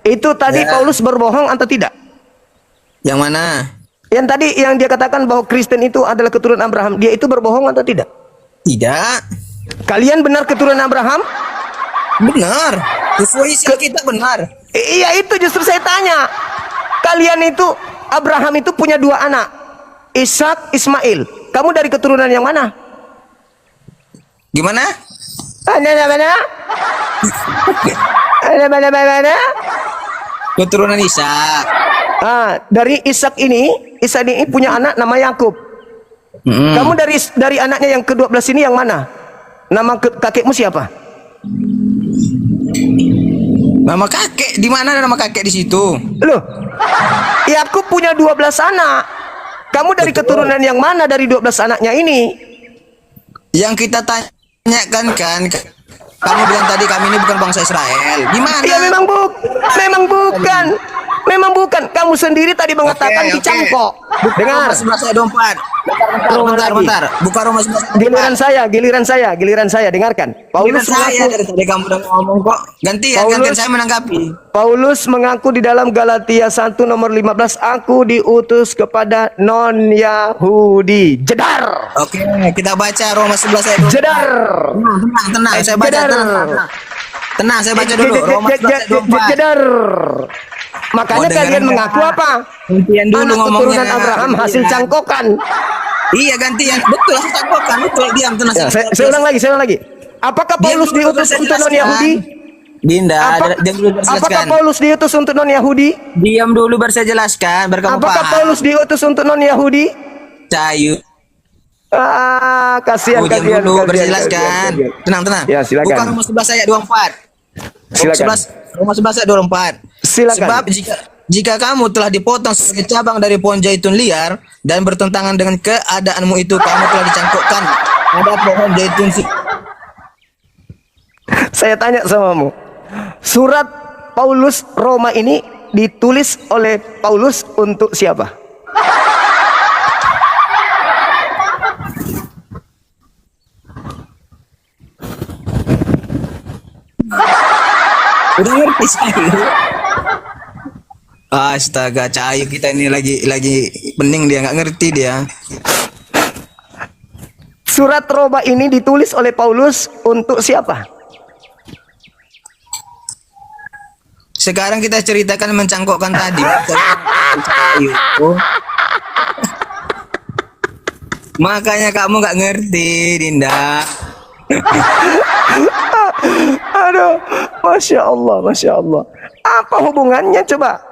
Itu tadi Ya. Paulus berbohong atau tidak? Yang mana? Yang tadi yang dia katakan bahwa Kristen itu adalah keturunan Abraham, dia itu berbohong atau tidak? Tidak. Kalian benar keturunan Abraham? Benar. Sesuai isi kita benar. Iya, itu justru saya tanya. Kalian itu Abraham itu punya 2 anak, Ishak, Ismail. Kamu dari keturunan yang mana? Gimana? Mana? Mana? Keturunan Ishak. Dari Ishak ini punya anak nama Yakub. Kamu dari anaknya yang ke-12 ini yang mana? Nama kakekmu siapa? Nama kakek di mana? Nama kakek di situ. Loh, Yakub punya 12 anak. Kamu dari keturunan yang mana dari 12 anaknya ini? Yang kita tanyakan kan, kamu bilang tadi kami ini bukan bangsa Israel. Gimana? Ya memang bukan. Kamu sendiri tadi mengatakan Oke. dicangkok. Roma Dengar. 11 ayat 24. Roma lagi. Bentar. Buka Roma 11 ayat 24. Giliran saya. Dengarkan. Giliran Paulus saya mengaku, dari tadi kamu udah ngomong kok. Gantian saya menanggapi. Paulus mengaku di dalam Galatia 1 nomor 15, aku diutus kepada non-Yahudi. Jedar. Oke, kita baca Roma 11 ayat 24. Jedar. Tenang, saya baca. Jedar. Tenang, saya baca dulu. Roma 11 ayat 24. Jedar. Makanya Oh, kalian dengar. mengaku apa? Gantian dulu Anak ngomongnya. keturunan Abraham hasil Gantian. cangkokan. Iya, gantian. Betul, aku cangkokan. Betul, diam, tenang. Ya, saya ulang lagi. Apakah Diam Paulus dulu, diutus saya untuk jelaskan. non-Yahudi? Dinda, diam dulu baru saya Apakah jelaskan. Paulus diutus untuk non-Yahudi? Diam dulu baru saya jelaskan, biar kamu Apakah paham. Paulus diutus untuk non-Yahudi? Cahayu. Kasihan. Diam dulu, baru saya jelaskan. Tenang. Ya, silakan. Buka Roma 11 ayat 24. Silakan. Roma 11 ayat 24. Silakan. Sebab jika kamu telah dipotong sebagai cabang dari pohon zaitun liar dan bertentangan dengan keadaanmu itu, kamu telah dicangkokkan pada pohon zaitun. Saya tanya samamu. Surat Paulus Roma ini ditulis oleh Paulus untuk siapa? Udah ngerti saya. Astaga, Cahayu kita ini lagi pening, dia nggak ngerti dia. Surat Roma ini ditulis oleh Paulus untuk siapa? Sekarang kita ceritakan mencangkokkan tadi. Cahayu. Makanya kamu nggak ngerti, Dinda. Aduh, Masya Allah. Apa hubungannya coba?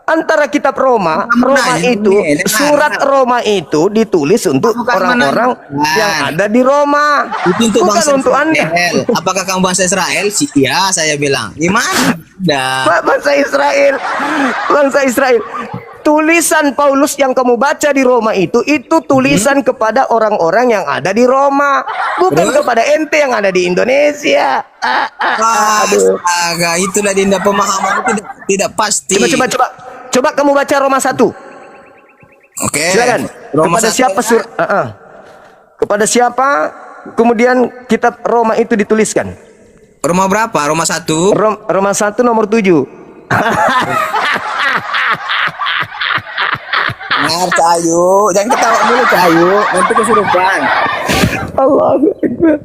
antara kitab Roma, Bukan Roma menanya, itu, ini, surat Roma itu ditulis untuk Bukan orang-orang menanya. yang ada di Roma. Itu untuk Bukan bangsa untuk Anda. Israel. Apakah kamu bangsa Israel? Ya, saya bilang. Gimana? Dah. Bangsa Israel. Bangsa Israel. Tulisan Paulus yang kamu baca di Roma itu tulisan kepada orang-orang yang ada di Roma, bukan Terus? kepada ente yang ada di Indonesia. Aduh. Astaga, itulah Dinda pemahaman itu tidak pasti. Coba kamu baca Roma 1. Oke. Silakan. Roma Kepada 1, siapa Kepada siapa kemudian kitab Roma itu dituliskan? Roma berapa? Roma 1. Roma 1 nomor 7. Nah, Cahayu, jangan ketawa dulu Cahayu, nanti kesurupan. Allahu Akbar.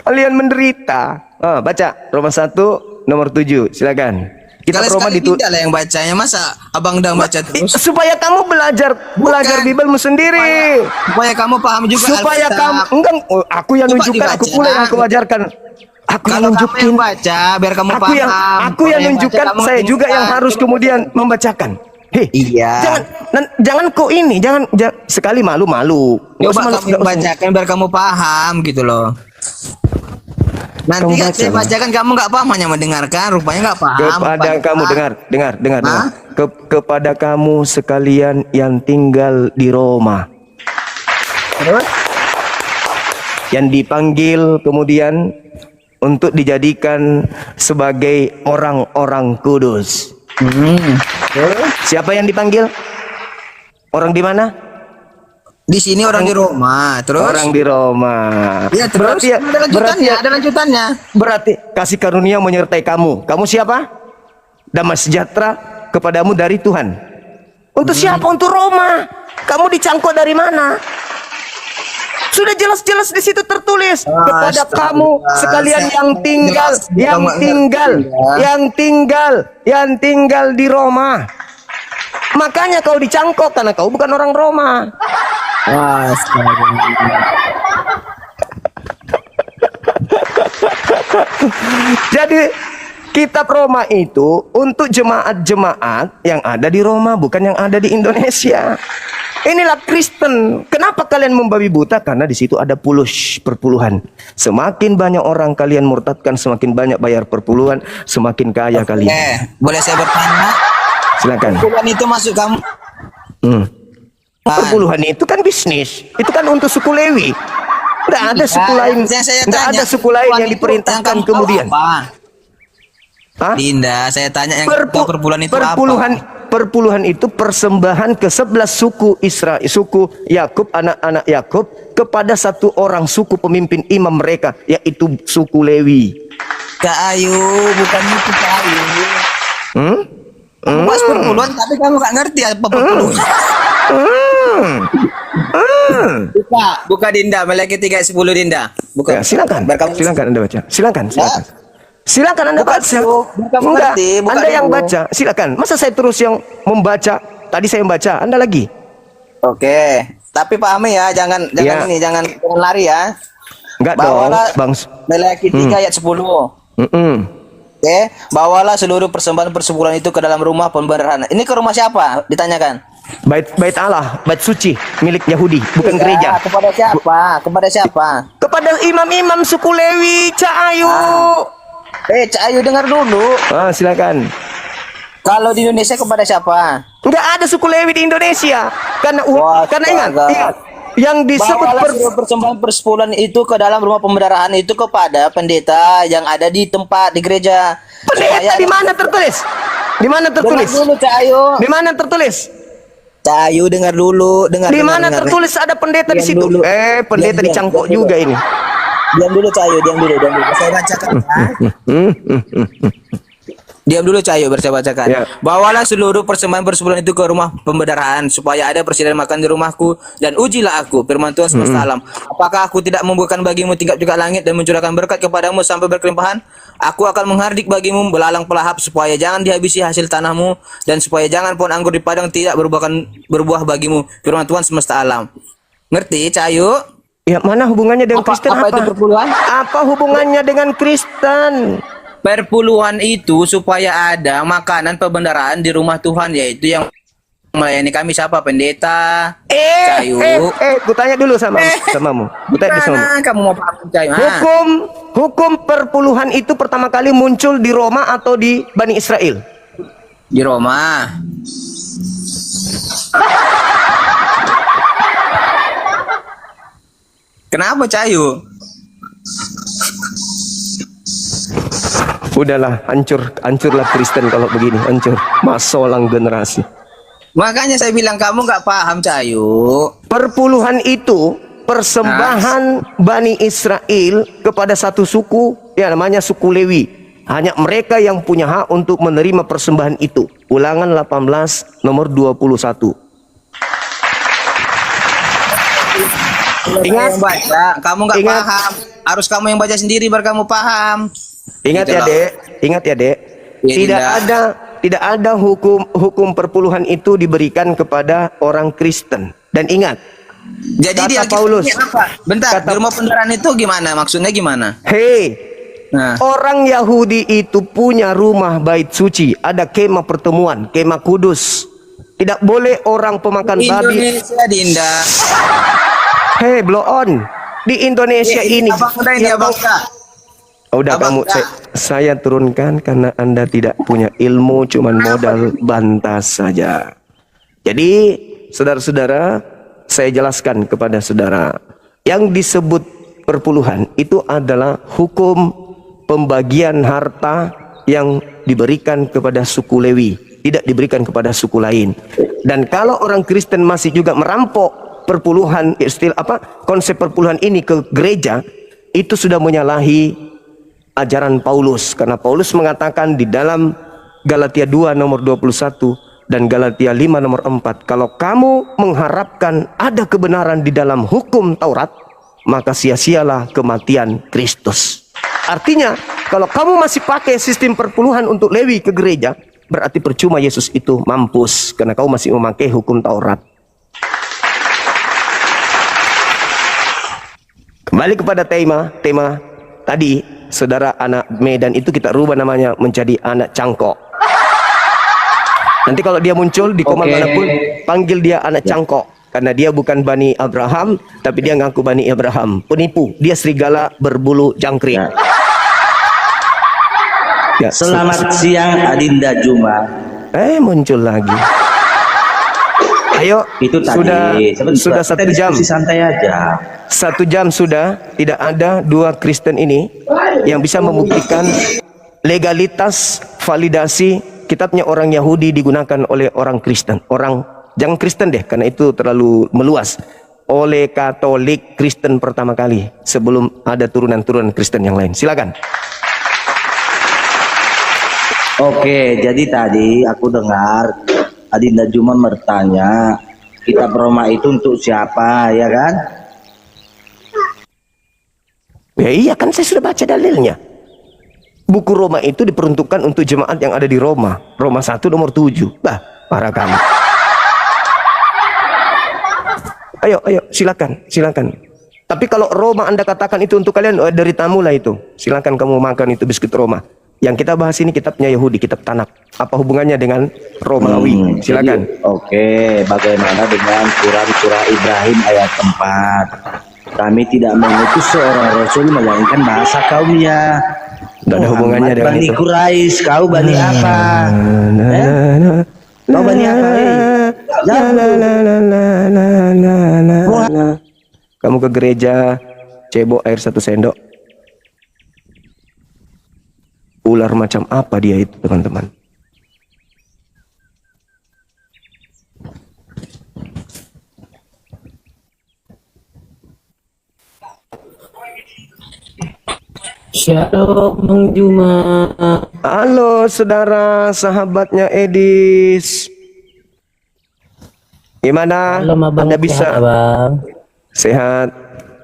Kalian menderita. Baca Roma 1 nomor 7. Silakan. Kitab Roma Sekali tidak lah yang bacanya, masa abang dah baca terus? Supaya kamu belajar Bibelmu sendiri. Supaya kamu paham juga Supaya Alkitab. kamu aku yang Coba nunjukkan, aku dibaca. pula yang aku ajarkan. Aku yang Kalau kamu nunjukin. yang baca, biar kamu Aku paham. yang Kalau yang nunjukkan, baca, kamu saya juga yang ingat. harus kemudian membacakan. Hei, Iya. jangan kau ini, jangan sekali malu-malu. Nggak usah Coba malu- kamu nggak usah. bacakan biar kamu paham gitu loh. Nanti Kamu kan baca saya lah. bacakan kamu nggak paham, hanya mendengarkan, rupanya nggak paham. Kepada rupanya. kamu dengar. Hah? Kepada kamu sekalian yang tinggal di Roma, Terus? yang dipanggil kemudian untuk dijadikan sebagai orang-orang kudus. Terus? Siapa yang dipanggil? Orang di mana? Di sini orang di Roma, terus? Orang di Roma. Iya, terus? Ada lanjutannya. Berarti kasih karunia menyertai kamu. Kamu siapa? Damai sejahtera kepadamu dari Tuhan. Untuk siapa? Untuk Roma. Kamu dicangkok dari mana? Sudah jelas-jelas di situ tertulis kepada Astaga. kamu sekalian yang tinggal, yang tinggal di Roma. Makanya kau dicangkok karena kau bukan orang Roma. Astaga. Jadi kitab Roma itu untuk jemaat-jemaat yang ada di Roma, bukan yang ada di Indonesia. Inilah Kristen. Kenapa kalian membabi buta? Karena di situ ada perpuluhan. Semakin banyak orang kalian murtadkan, semakin banyak bayar perpuluhan, semakin kaya kalian. Boleh saya bertanya? Silakan. Bukan itu masuk kamu? Perpuluhan itu kan bisnis. Itu kan untuk suku Lewi. Tidak ada suku lain. Tidak ada suku lain yang diperintahkan kemudian. Hah? Dinda, saya tanya yang tahu perpuluhan itu Perpuluhan itu persembahan ke 11 suku Israel, suku Yakub, anak-anak Yakub kepada satu orang suku pemimpin imam mereka, yaitu suku Lewi. Kak Ayu, bukan itu Kak Ayu. Pas perpuluhan tapi kamu gak ngerti apa perpuluhan. Buka Dinda, Meleki 3:10 Dinda. Buka. Ya, silakan. Silakan Anda baca. Silakan. Silakan Anda Buka baca. dulu. Buka Enggak, mengerti, buka Anda yang dulu. baca. Silakan. Masa saya terus yang membaca? Tadi saya membaca, Anda lagi. Oke. Tapi pahami ya, jangan Ya. jangan lari ya. Enggak dong, Bawalah Bang. Meleki 3 ayat 10. Oke, bawalah seluruh persembahan persebulan itu ke dalam rumah pemberhaan. Ini ke rumah siapa? Ditanyakan. Bait Allah, bait suci milik Yahudi, bukan gereja. Kepada siapa? Kepada siapa? Kepada imam-imam suku Lewi, Cak Ayu. Cak Ayu dengar dulu. Silakan. Kalau di Indonesia kepada siapa? Enggak ada suku Lewi di Indonesia. Karena Wah, karena ingat, astaga. yang disebut Bawalah seluruh persembahan persebulan itu ke dalam rumah pemeliharaan itu kepada pendeta yang ada di tempat di gereja. pendeta di mana tertulis? Di mana tertulis? Dengar dulu Cak Ayu. Di mana tertulis? Cak Ayu dengar dulu, dengar. Di dengar, mana dengar. tertulis ada pendeta di Diam situ? dulu. Pendeta Diam, dicangkok diam dulu. juga ini. Diam dulu Cak Ayu, diam dulu. Saya bacakan. Diam dulu Cak Ayu, saya bacakan. Ya. Bawalah seluruh persembahan persebulan itu ke rumah pembendaraan supaya ada persediaan makan di rumahku dan ujilah aku, firman Tuhan semesta alam. Apakah aku tidak membukakan bagimu tingkap-tingkap langit dan mencurahkan berkat kepadamu sampai berkelimpahan? Aku akan menghardik bagimu belalang pelahap supaya jangan dihabisi hasil tanahmu dan supaya jangan pohon anggur di padang tidak berbuah bagimu, firman Tuhan semesta alam. Ngerti Cak Ayu? Ya, mana hubungannya dengan Kristen Apa itu perpuluhan? Apa hubungannya dengan Kristen? perpuluhan itu supaya ada makanan pembendaraan di rumah Tuhan, yaitu yang melayani kami siapa? Pendeta Cayu. Gue tanya dulu samamu. Gue tanya dulu samamu. Gimana kamu mau paham Cayu? Hukum perpuluhan itu pertama kali muncul di Roma atau di Bani Israel? Di Roma. Kenapa Cayu? Udahlah, hancurlah Kristen kalau begini, hancur. Masolang generasi. Makanya saya bilang kamu nggak paham Cayu. Perpuluhan itu persembahan Bani Israel kepada satu suku, ya namanya suku Lewi. Hanya mereka yang punya hak untuk menerima persembahan itu. Ulangan 18 nomor 21. Ingat baca, kamu nggak paham. Harus kamu yang baca sendiri baru kamu paham. Ingat Gitu ya, loh. Dek. Ingat ya, Dek. Ya, Tidak ada hukum perpuluhan itu diberikan kepada orang Kristen. Dan ingat, Jadi kata dia Paulus, apa? Bentar, di rumah pendaraan itu gimana? Maksudnya gimana? hei, Nah, orang Yahudi itu punya rumah bait suci, ada kemah pertemuan, kemah kudus. Tidak boleh orang pemakan babi. Indonesia Dinda. Hei, blow on. Di Indonesia ini. Dia bangsa. Udah Abang, kamu saya turunkan karena Anda tidak punya ilmu, cuman modal bantah saja. Jadi, saudara-saudara, saya jelaskan kepada saudara, yang disebut perpuluhan itu adalah hukum pembagian harta yang diberikan kepada suku Lewi, tidak diberikan kepada suku lain. Dan kalau orang Kristen masih juga merampok perpuluhan, konsep perpuluhan ini ke gereja, itu sudah menyalahi ajaran Paulus, karena Paulus mengatakan di dalam Galatia 2 nomor 21 dan Galatia 5 nomor 4, kalau kamu mengharapkan ada kebenaran di dalam hukum Taurat, maka sia-sialah kematian Kristus. Artinya, kalau kamu masih pakai sistem perpuluhan untuk Lewi ke gereja, berarti percuma Yesus itu mampus, karena kamu masih memakai hukum Taurat. Kembali kepada tema tadi, saudara anak Medan itu kita rubah namanya menjadi anak cangkok. Nanti kalau dia muncul di komen manapun, panggil dia anak cangkok. Karena dia bukan Bani Abraham, tapi dia ngaku Bani Abraham. Penipu, dia serigala berbulu jangkrik. Ya, Selamat siang Adinda Juma. muncul lagi. Ayo, Itu tadi sudah 1 jam. Santai aja. 1 jam sudah tidak ada dua Kristen ini yang bisa membuktikan legalitas validasi kitabnya orang Yahudi digunakan oleh orang Kristen. Jangan Kristen deh, karena itu terlalu meluas. Oleh Katolik Kristen pertama kali sebelum ada turunan-turunan Kristen yang lain. Silakan. Oke, jadi tadi aku dengar Adinda Juma bertanya, kitab Roma itu untuk siapa, ya kan? Ya iya, kan saya sudah baca dalilnya. Buku Roma itu diperuntukkan untuk jemaat yang ada di Roma. Roma 1 nomor 7. Bah, parah kamu. Ayo, silakan. Tapi kalau Roma Anda katakan itu untuk kalian, dari tamu lah itu. Silakan kamu makan itu biskuit Roma. Yang kita bahas ini kitabnya Yahudi, kitab Tanakh. Apa hubungannya dengan Romawi? Silakan. Jadi, oke, bagaimana dengan surah Ibrahim ayat 4? Kami tidak mengutus seorang rasul melainkan bahasa kaumnya. Tidak ada hubungannya dengan Bani itu. Quraisy, kau bani apa? Kau bani apa? Kamu ke gereja, cebok air 1 sendok. Ular macam apa dia itu, teman-teman? Shalom Bang Juma. Halo saudara, sahabatnya Edis. Gimana? Halo Abang, Anda bisa sehat, Abang? sehat?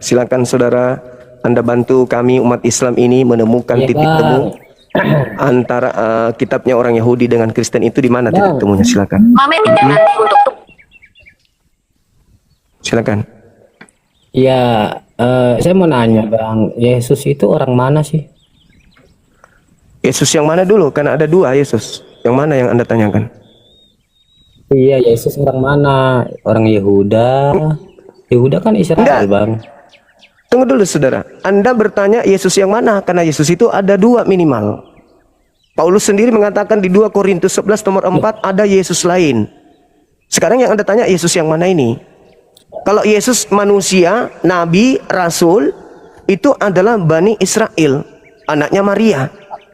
Silakan saudara, Anda bantu kami umat Islam ini menemukan Iya, titik Bang. temu antara kitabnya orang Yahudi dengan Kristen itu di mana titik temunya? Silakan. Silakan. Ya, saya mau nanya Bang, Yesus itu orang mana sih? Yesus yang mana dulu? Karena ada dua Yesus. Yang mana yang Anda tanyakan? Iya, Yesus orang mana? Orang Yehuda. Yehuda kan Israel, Enggak. Bang. Tunggu dulu saudara. Anda bertanya Yesus yang mana? Karena Yesus itu ada dua minimal. Paulus sendiri mengatakan di 2 Korintus 11 nomor 4 ada Yesus lain. Sekarang yang Anda tanya Yesus yang mana ini? Kalau Yesus manusia, nabi, rasul, itu adalah Bani Israel, anaknya Maria.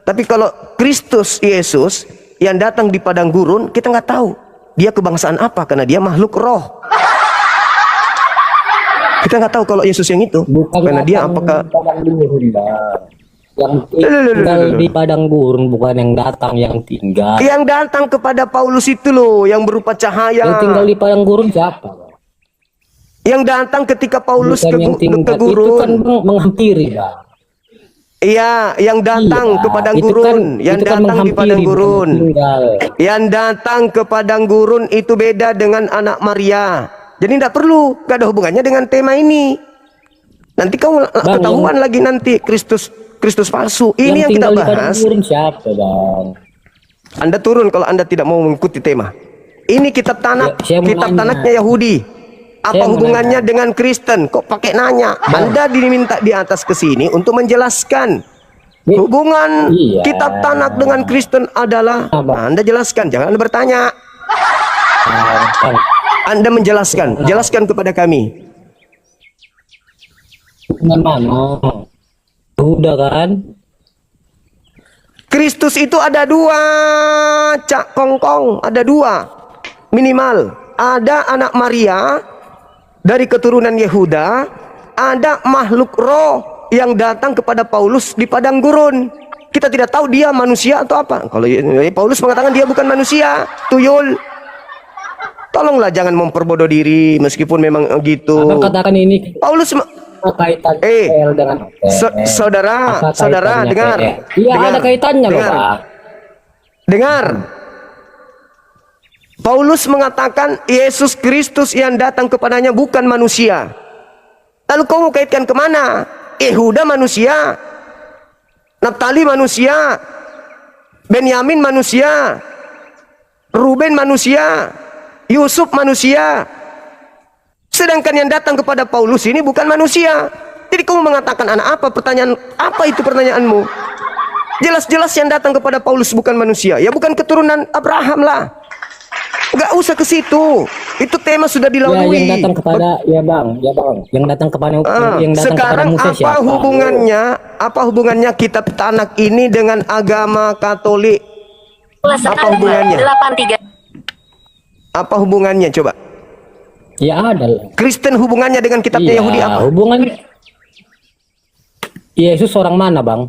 Tapi kalau Kristus Yesus yang datang di padang gurun, kita nggak tahu dia kebangsaan apa karena dia makhluk roh. Kita nggak tahu kalau Yesus yang itu, karena dia apakah padang gurun, Bang. Yang tinggal di padang gurun, bukan yang datang, yang tinggal. yang datang kepada Paulus itu loh, yang berupa cahaya. Yang tinggal di padang gurun siapa, Bang? Yang datang ketika Paulus Bukan yang ke tinggal, itu gurun. kan Bang, menghampiri, Bang. Iya, yang datang Iya, ke padang itu gurun, kan- yang itu kan datang di padang menghampiri, gurun. bukan tinggal. Yang datang ke padang gurun itu beda dengan anak Maria. Jadi tidak perlu, gak ada hubungannya dengan tema ini. Nanti kamu Bang, ketahuan lagi nanti Kristus palsu. Ini yang kita tinggal di padang bahas. gurun siapa, Bang? Anda turun kalau Anda tidak mau mengikuti tema. Ini kitab Tanak, Ya, saya mau kitab nanya. Tanaknya Yahudi. Apa Saya mau hubungannya dengan Kristen? Kok pakai nanya? Anda diminta di atas ke sini untuk menjelaskan. Ya, Hubungan iya. kitab Tanak dengan Kristen adalah, Apa? Anda jelaskan, jangan Anda bertanya. Bang, Anda menjelaskan, jelaskan kepada kami. dengan mana? Udah kan? Kristus itu ada dua, Cak Kongkong, ada dua minimal. Ada anak Maria dari keturunan Yehuda, ada makhluk roh yang datang kepada Paulus di padang gurun. Kita tidak tahu dia manusia atau apa. Kalau Paulus mengatakan dia bukan manusia, tuyul. Tolonglah jangan memperbodoh diri meskipun memang gitu. Abang katakan ini Paulus kaitan Eh, PL dengan saudara, Apa saudara, kaitannya dengar. PL? Iya, Dengar, ada kaitannya loh, dengar. Pak. Dengar. Paulus mengatakan Yesus Kristus yang datang kepadanya bukan manusia. Lalu kamu kaitkan kemana? Yehuda manusia, Naftali manusia, Benyamin manusia, Ruben manusia, Yusuf manusia. Sedangkan yang datang kepada Paulus ini bukan manusia. Jadi kamu mengatakan anak apa? Pertanyaan apa itu pertanyaanmu? Jelas-jelas yang datang kepada Paulus bukan manusia. Ya bukan keturunan Abraham lah. Gak usah ke situ. Itu tema sudah Ya, dilalui. yang datang kepada ya Bang, yang datang kepada yang datang Sekarang kepada Musa apa siapa? hubungannya? Apa hubungannya kitab Tanak ini dengan agama Katolik? Apa hubungannya? 83. Apa hubungannya coba? Ya ada lah. Kristen hubungannya dengan kitabnya Iya, Yahudi apa? hubungannya Yesus orang mana, Bang?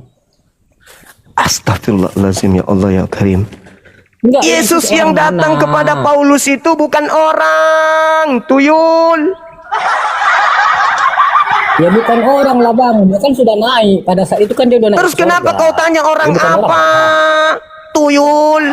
Astagfirullahaladzim, ya Allah ya Karim. Enggak, Yesus yang orang datang mana? kepada Paulus itu bukan orang, tuyul. Ya bukan orang lah, Bang. Dia kan sudah naik. Pada saat itu kan dia udah naik. Terus ke kenapa surga. kau tanya orang Dia bukan apa? orang. Tuyul.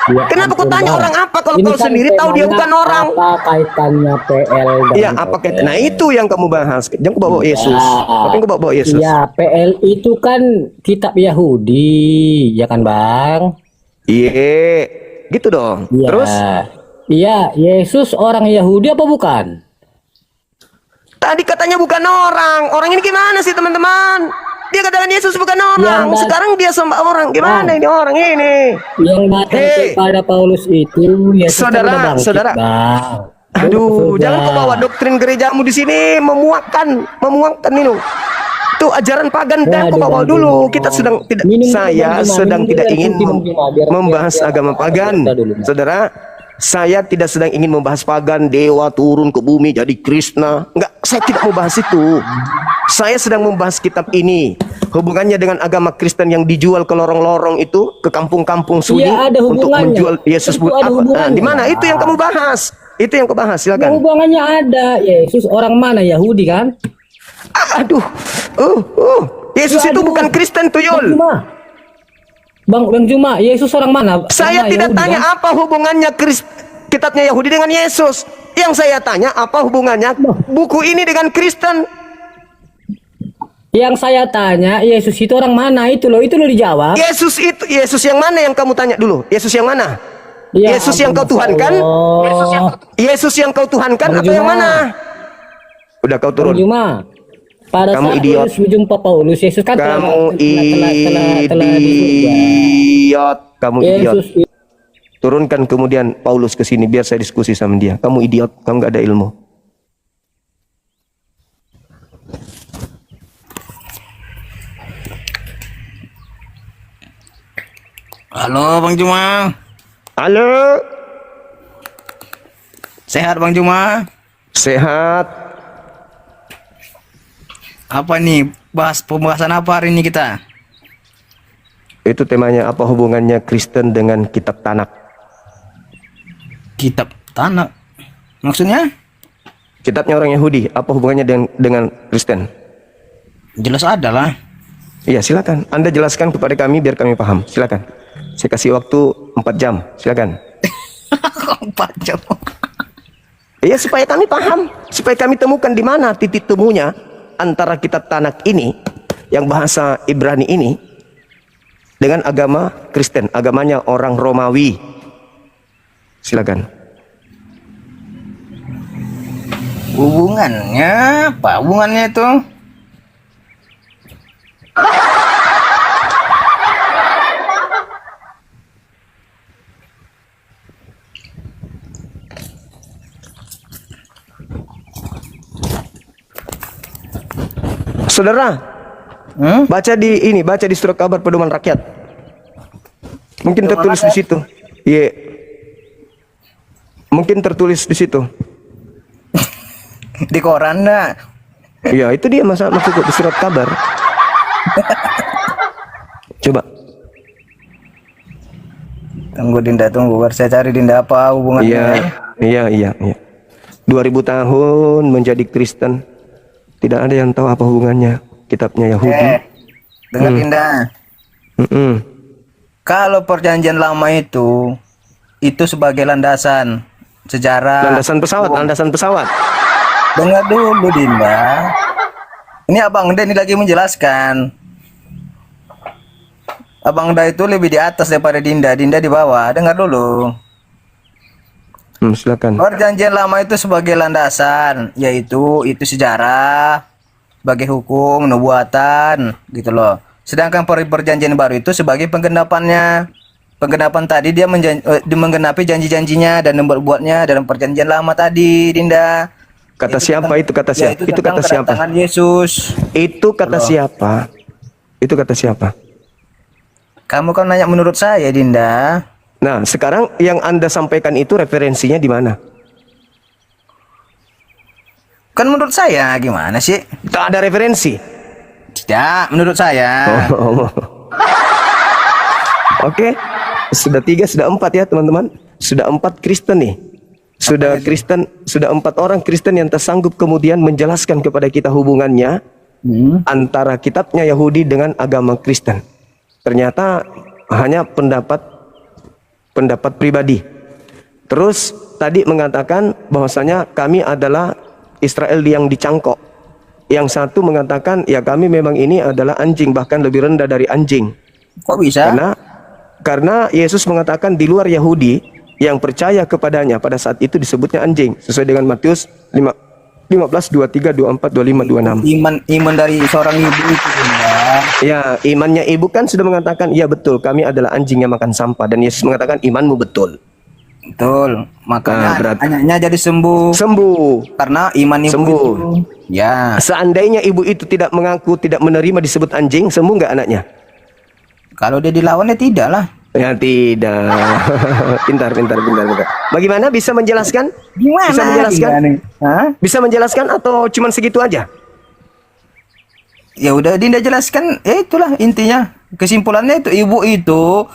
Ya Kenapa kau ampun, tanya Bang. orang apa kalau Ini kau kan sendiri tahu dia temanya bukan orang? Apa kaitannya PL dan Iya, apa kaitan? Nah, itu yang kamu bahas. Jangan kau bawa Yesus. Apa yang kau bawa Yesus? Ya, PL itu kan kitab Yahudi, ya kan, Bang? Iya, gitu dong. Iya. Terus Iya, Yesus orang Yahudi apa bukan? tadi katanya bukan orang. Orang ini gimana sih teman-teman? Dia katakan Yesus bukan orang. Yang Sekarang dia sembah orang. Gimana ini orang ini? Yang datang Hei. kepada Paulus itu Yesus kan Saudara, udah bangkit, saudara. Bang. Aduh, Sudah. jangan kau bawa doktrin gerejamu di sini memuakkan ini. Itu ajaran pagan dan kau bawa dulu. Kita sedang tidak saya sedang tidak ingin membahas agama pagan. Saudara, saya tidak sedang ingin membahas pagan, dewa turun ke bumi jadi Krishna. Enggak, saya tidak mau bahas itu. Saya sedang membahas kitab ini. Hubungannya dengan agama Kristen yang dijual ke lorong-lorong itu, ke kampung-kampung sunyi Iya, ada untuk hubungannya. menjual Yesus Tentu ada apa? hubungannya. Di mana? Itu yang kamu bahas. Itu yang kau bahas, Yang silakan. hubungannya ada. Yesus orang mana? Yahudi kan? Aduh. Yesus itu Aduh. bukan Kristen, Bang tuyul. Juma. Bang Juma, Yesus orang mana? Saya Orang tidak Yahudi, tanya kan? apa hubungannya kitabnya Yahudi dengan Yesus. Yang saya tanya apa hubungannya buku ini dengan Kristen. Yang saya tanya, Yesus itu orang mana? Itu loh dijawab. Yesus yang mana yang kamu tanya dulu? Yesus yang mana? Ya Yesus yang kau ampun, tuhankan? Allah. Yesus yang kau tuhankan Bang atau yang Juma. mana? Udah kau Bang turun. Juma, pada Kamu saat idiot. Yesus berjumpa Paulus, Yesus kan Kamu telah di surga. idiot. Kamu idiot. Yesus Turunkan kemudian Paulus ke sini biar saya diskusi sama dia. Kamu idiot, kamu nggak ada ilmu. Halo Bang Juma. Halo, Sehat Bang Juma? sehat. Apa nih? Pembahasan apa hari ini kita? Itu temanya apa hubungannya Kristen dengan kitab Tanak? Kitab Tanak. Maksudnya? Kitabnya orang Yahudi, apa hubungannya dengan Kristen? Jelas ada lah. Iya, silakan. Anda jelaskan kepada kami biar kami paham. Silakan. Saya kasih waktu 4 jam. Silakan. 4 jam. Iya, supaya kami paham, supaya kami temukan di mana titik temunya antara kitab Tanak ini yang bahasa Ibrani ini dengan agama Kristen, agamanya orang Romawi. Silakan. Hubungannya apa? Hubungannya itu? Saudara, baca di surat kabar pedoman rakyat. Mungkin tertulis di situ. Iya. Mungkin tertulis di situ. Di koran dah. Iya, itu dia masuk di surat kabar. Coba. Tunggu Dinda, tunggu. Biar saya cari Dinda apa hubungannya. Iya. 2000 tahun menjadi Kristen. Tidak ada yang tahu apa hubungannya kitabnya Yahudi. Dengar Dinda. Kalau perjanjian lama itu sebagai landasan sejarah. Landasan pesawat. Dengar dulu Dinda. Ini Abang Da ini lagi menjelaskan. Abang Da itu lebih di atas daripada Dinda. Dinda di bawah. Dengar dulu. Silakan. Perjanjian lama itu sebagai landasan, yaitu sejarah, sebagai hukum, nubuatan, gitu loh. Sedangkan perjanjian baru itu sebagai penggenapannya. Penggenapan tadi dia menggenapi janji-janjinya dan memperbuatnya dalam perjanjian lama tadi, Dinda. Kata siapa itu kata siapa? Itu Itu kata siapa? kedatangan Yesus. Itu kata siapa? Itu kata siapa? Kamu kan nanya menurut saya, Dinda. Nah, sekarang yang Anda sampaikan itu referensinya di mana? Kan menurut saya gimana sih? Tak ada referensi. Tidak, menurut saya. Oke. Sudah 3, sudah 4 ya, teman-teman. Sudah 4 Kristen nih. Sudah 4 orang Kristen yang tersanggup kemudian menjelaskan kepada kita hubungannya antara kitabnya Yahudi dengan agama Kristen. Ternyata hanya pendapat pribadi. Terus tadi mengatakan bahwasanya kami adalah Israel yang dicangkok. Yang satu mengatakan ya kami memang ini adalah anjing, bahkan lebih rendah dari anjing. Kok bisa? Karena Yesus mengatakan di luar Yahudi yang percaya kepadanya pada saat itu disebutnya anjing sesuai dengan Matius 15, 23, 24, 25, 26. Iman dari seorang ibu itu, Dinda. Ya, imannya ibu kan sudah mengatakan, iya betul, kami adalah anjing yang makan sampah. Dan Yesus mengatakan, imanmu betul. Betul. Makanya berarti anaknya jadi sembuh. Karena iman ibu Sembuh. itu. Ya. Seandainya ibu itu tidak mengaku, tidak menerima disebut anjing, sembuh nggak anaknya? Kalau dia dilawan ya tidak lah. Ya tidak. Pintar. Bagaimana, bisa menjelaskan? Gimana? Bisa menjelaskan? Gimana? Hah? Bisa menjelaskan atau cuman segitu aja? Ya udah Dinda jelaskan. Ya itulah intinya. Kesimpulannya itu ibu itu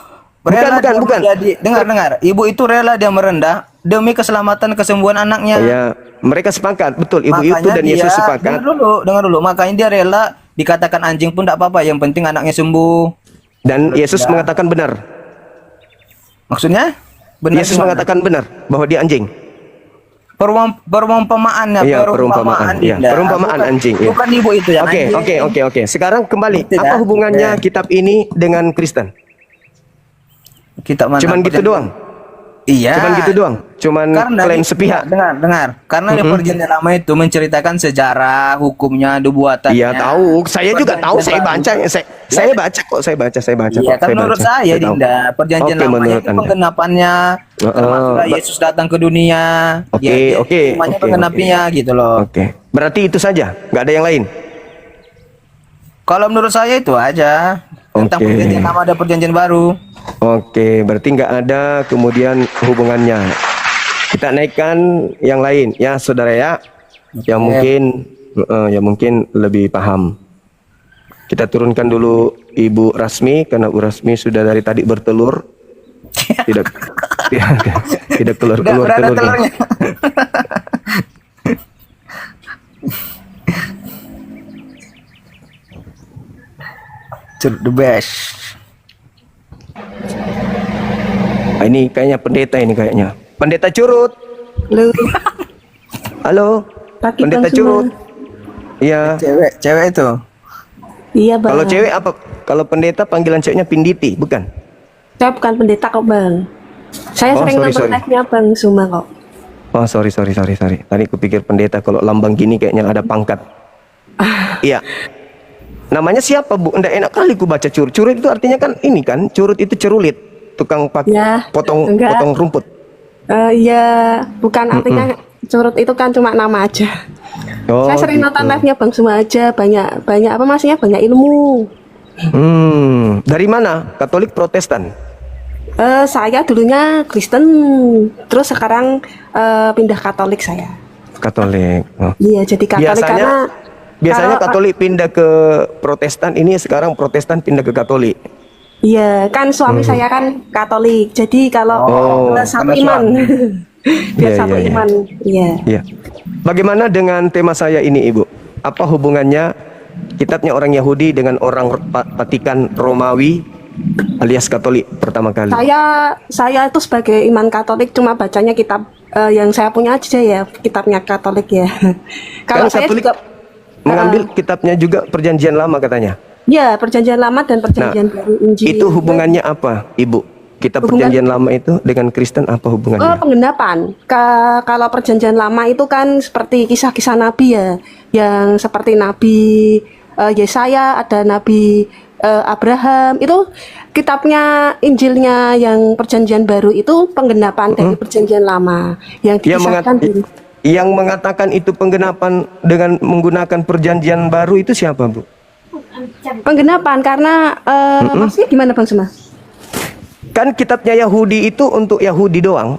rela Bukan. dengar. Ibu itu rela dia merendah demi keselamatan kesembuhan anaknya. Ya, mereka sepakat, betul. Ibu itu dan Yesus sepakat. Dengar dulu. Makanya dia rela dikatakan anjing pun tidak apa-apa. Yang penting anaknya sembuh. Dan Yesus mengatakan benar. Maksudnya? Benar Yesus gimana? mengatakan benar bahwa dia anjing. Perumpamaannya, Iya, perumpamaan. Iya, Dinda. perumpamaan Bukan- anjing. Ya. Bukan ibu itu yang Oke, anjing. oke. Sekarang kembali, Tidak. apa hubungannya kitab ini dengan Kristen? Kita mana Cuman gitu perjanjian- doang. Iya. Cuman gitu doang. Cuman Karena klaim sepihak. dengar. Karena di perjanjian lama itu menceritakan sejarah, hukumnya, buatannya. Iya tahu, saya juga tahu, saya baca, saya baca kok, saya baca Iya, kok, kan menurut baca. saya, tahu. Dinda, perjanjian Oke, lamanya menurut itu Anda. penggenapannya, termasuklah Yesus datang ke dunia. Oke. Semuanya penggenapinya gitu loh. Oke, berarti itu saja, nggak ada yang lain. Kalau menurut saya itu aja tentang Oke. perjanjian lama dan perjanjian baru. Oke, berarti nggak ada kemudian hubungannya. Kita naikkan yang lain, ya saudara ya, yang mungkin lebih paham. Kita turunkan dulu Ibu Rasmi karena Bu Rasmi sudah dari tadi bertelur. Tidak tidak keluar Udah ada telurnya. telurnya. The best. Ah, ini kayaknya pendeta ini kayaknya. Pendeta Curut. Halo, Halo. Pagi, Pendeta Bang Suma. Curut. Iya. Cewek itu. Iya bang. Kalau cewek apa? Kalau pendeta panggilan ceweknya Pinditi, bukan? Saya bukan pendeta kok bang. Saya Oh, sering sorry, nonton sorry. live-nya Bang Suma kok. Oh, sorry. Tadi kupikir pendeta kalau lambang gini kayaknya ada pangkat. Iya. Namanya siapa, Bu? Nggak enak kali ku baca curut. Curut itu artinya kan ini kan, curut itu cerulit. Tukang Ya, potong enggak. rumput. Iya, bukan artinya curut itu kan cuma nama aja. Oh, Saya sering gitu. nonton live-nya Bang Suma aja, banyak apa maksudnya banyak ilmu. Dari mana? Katolik Protestan? Saya dulunya Kristen, terus sekarang pindah Katolik saya. Katolik. Oh. Iya, jadi Katolik karena Biasanya kalau- Katolik pindah ke Protestan, ini sekarang Protestan pindah ke Katolik. Iya, kan suami saya kan Katolik. Jadi kalau satu karena iman. Biar Iya, satu iya, iya. iman. Iya. Iya. Bagaimana dengan tema saya ini, Ibu? Apa hubungannya kitabnya orang Yahudi dengan orang Vatikan Romawi alias Katolik pertama kali? Saya itu sebagai iman Katolik cuma bacanya kitab yang saya punya aja ya, kitabnya Katolik ya. Kalau Kan saya Katolik juga mengambil kitabnya juga Perjanjian Lama katanya. ya Perjanjian Lama dan Perjanjian Baru Injil. Itu hubungannya apa, Ibu? Kitab Hubungan- Perjanjian Lama itu dengan Kristen apa hubungannya? Penggenapan. Kalau Perjanjian Lama itu kan seperti kisah-kisah Nabi ya, yang seperti Nabi Yesaya, ada Nabi Abraham. Itu kitabnya Injilnya yang Perjanjian Baru itu penggenapan dari Perjanjian Lama yang Yang, dikisahkan di yang mengatakan itu penggenapan dengan menggunakan Perjanjian Baru itu siapa, Bu? penggenapan karena maksudnya gimana Bang Suma? Kan kitabnya Yahudi itu untuk Yahudi doang,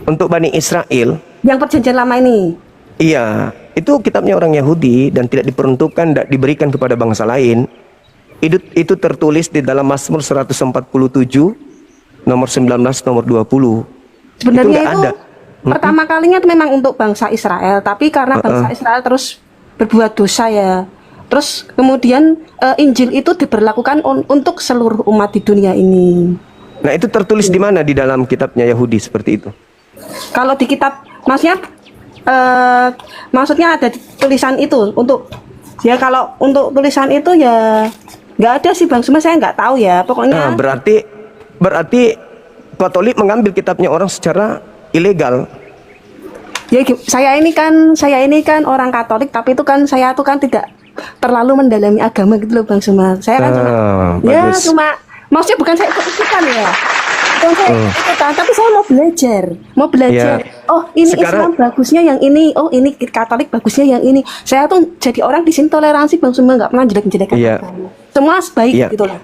untuk Bani Israel. Yang Perjanjian Lama ini. Iya, itu kitabnya orang Yahudi dan tidak diperuntukkan, tidak diberikan kepada bangsa lain. Itu tertulis di dalam Mazmur 147, nomor 19, nomor 20. Sebenarnya nggak itu ada. pertama kalinya itu memang untuk bangsa Israel, tapi karena bangsa Israel terus berbuat dosa ya. Terus kemudian Injil itu diberlakukan untuk seluruh umat di dunia ini. Nah, itu tertulis di mana di dalam kitabnya Yahudi seperti itu? Kalau di kitab, maksudnya ada di tulisan itu untuk ya kalau untuk tulisan itu ya nggak ada sih Bang, cuma saya nggak tahu ya. Nah, Pokoknya berarti Katolik mengambil kitabnya orang secara ilegal. ya saya ini kan orang Katolik, tapi itu kan saya tuh kan tidak terlalu mendalami agama gitu loh Bang Suma. Saya kan Bagus. cuma maksudnya bukan saya ikut-ikutan ya. Bukan saya ikutan, tapi saya mau belajar. Ya. Oh, ini Sekarang- Islam bagusnya yang ini. Oh, ini Katolik bagusnya yang ini. Saya tuh jadi orang di sini toleransi Bang Suma, nggak pernah jelek-jelekan Iya. agama. Semua baik Iya. gitu lah.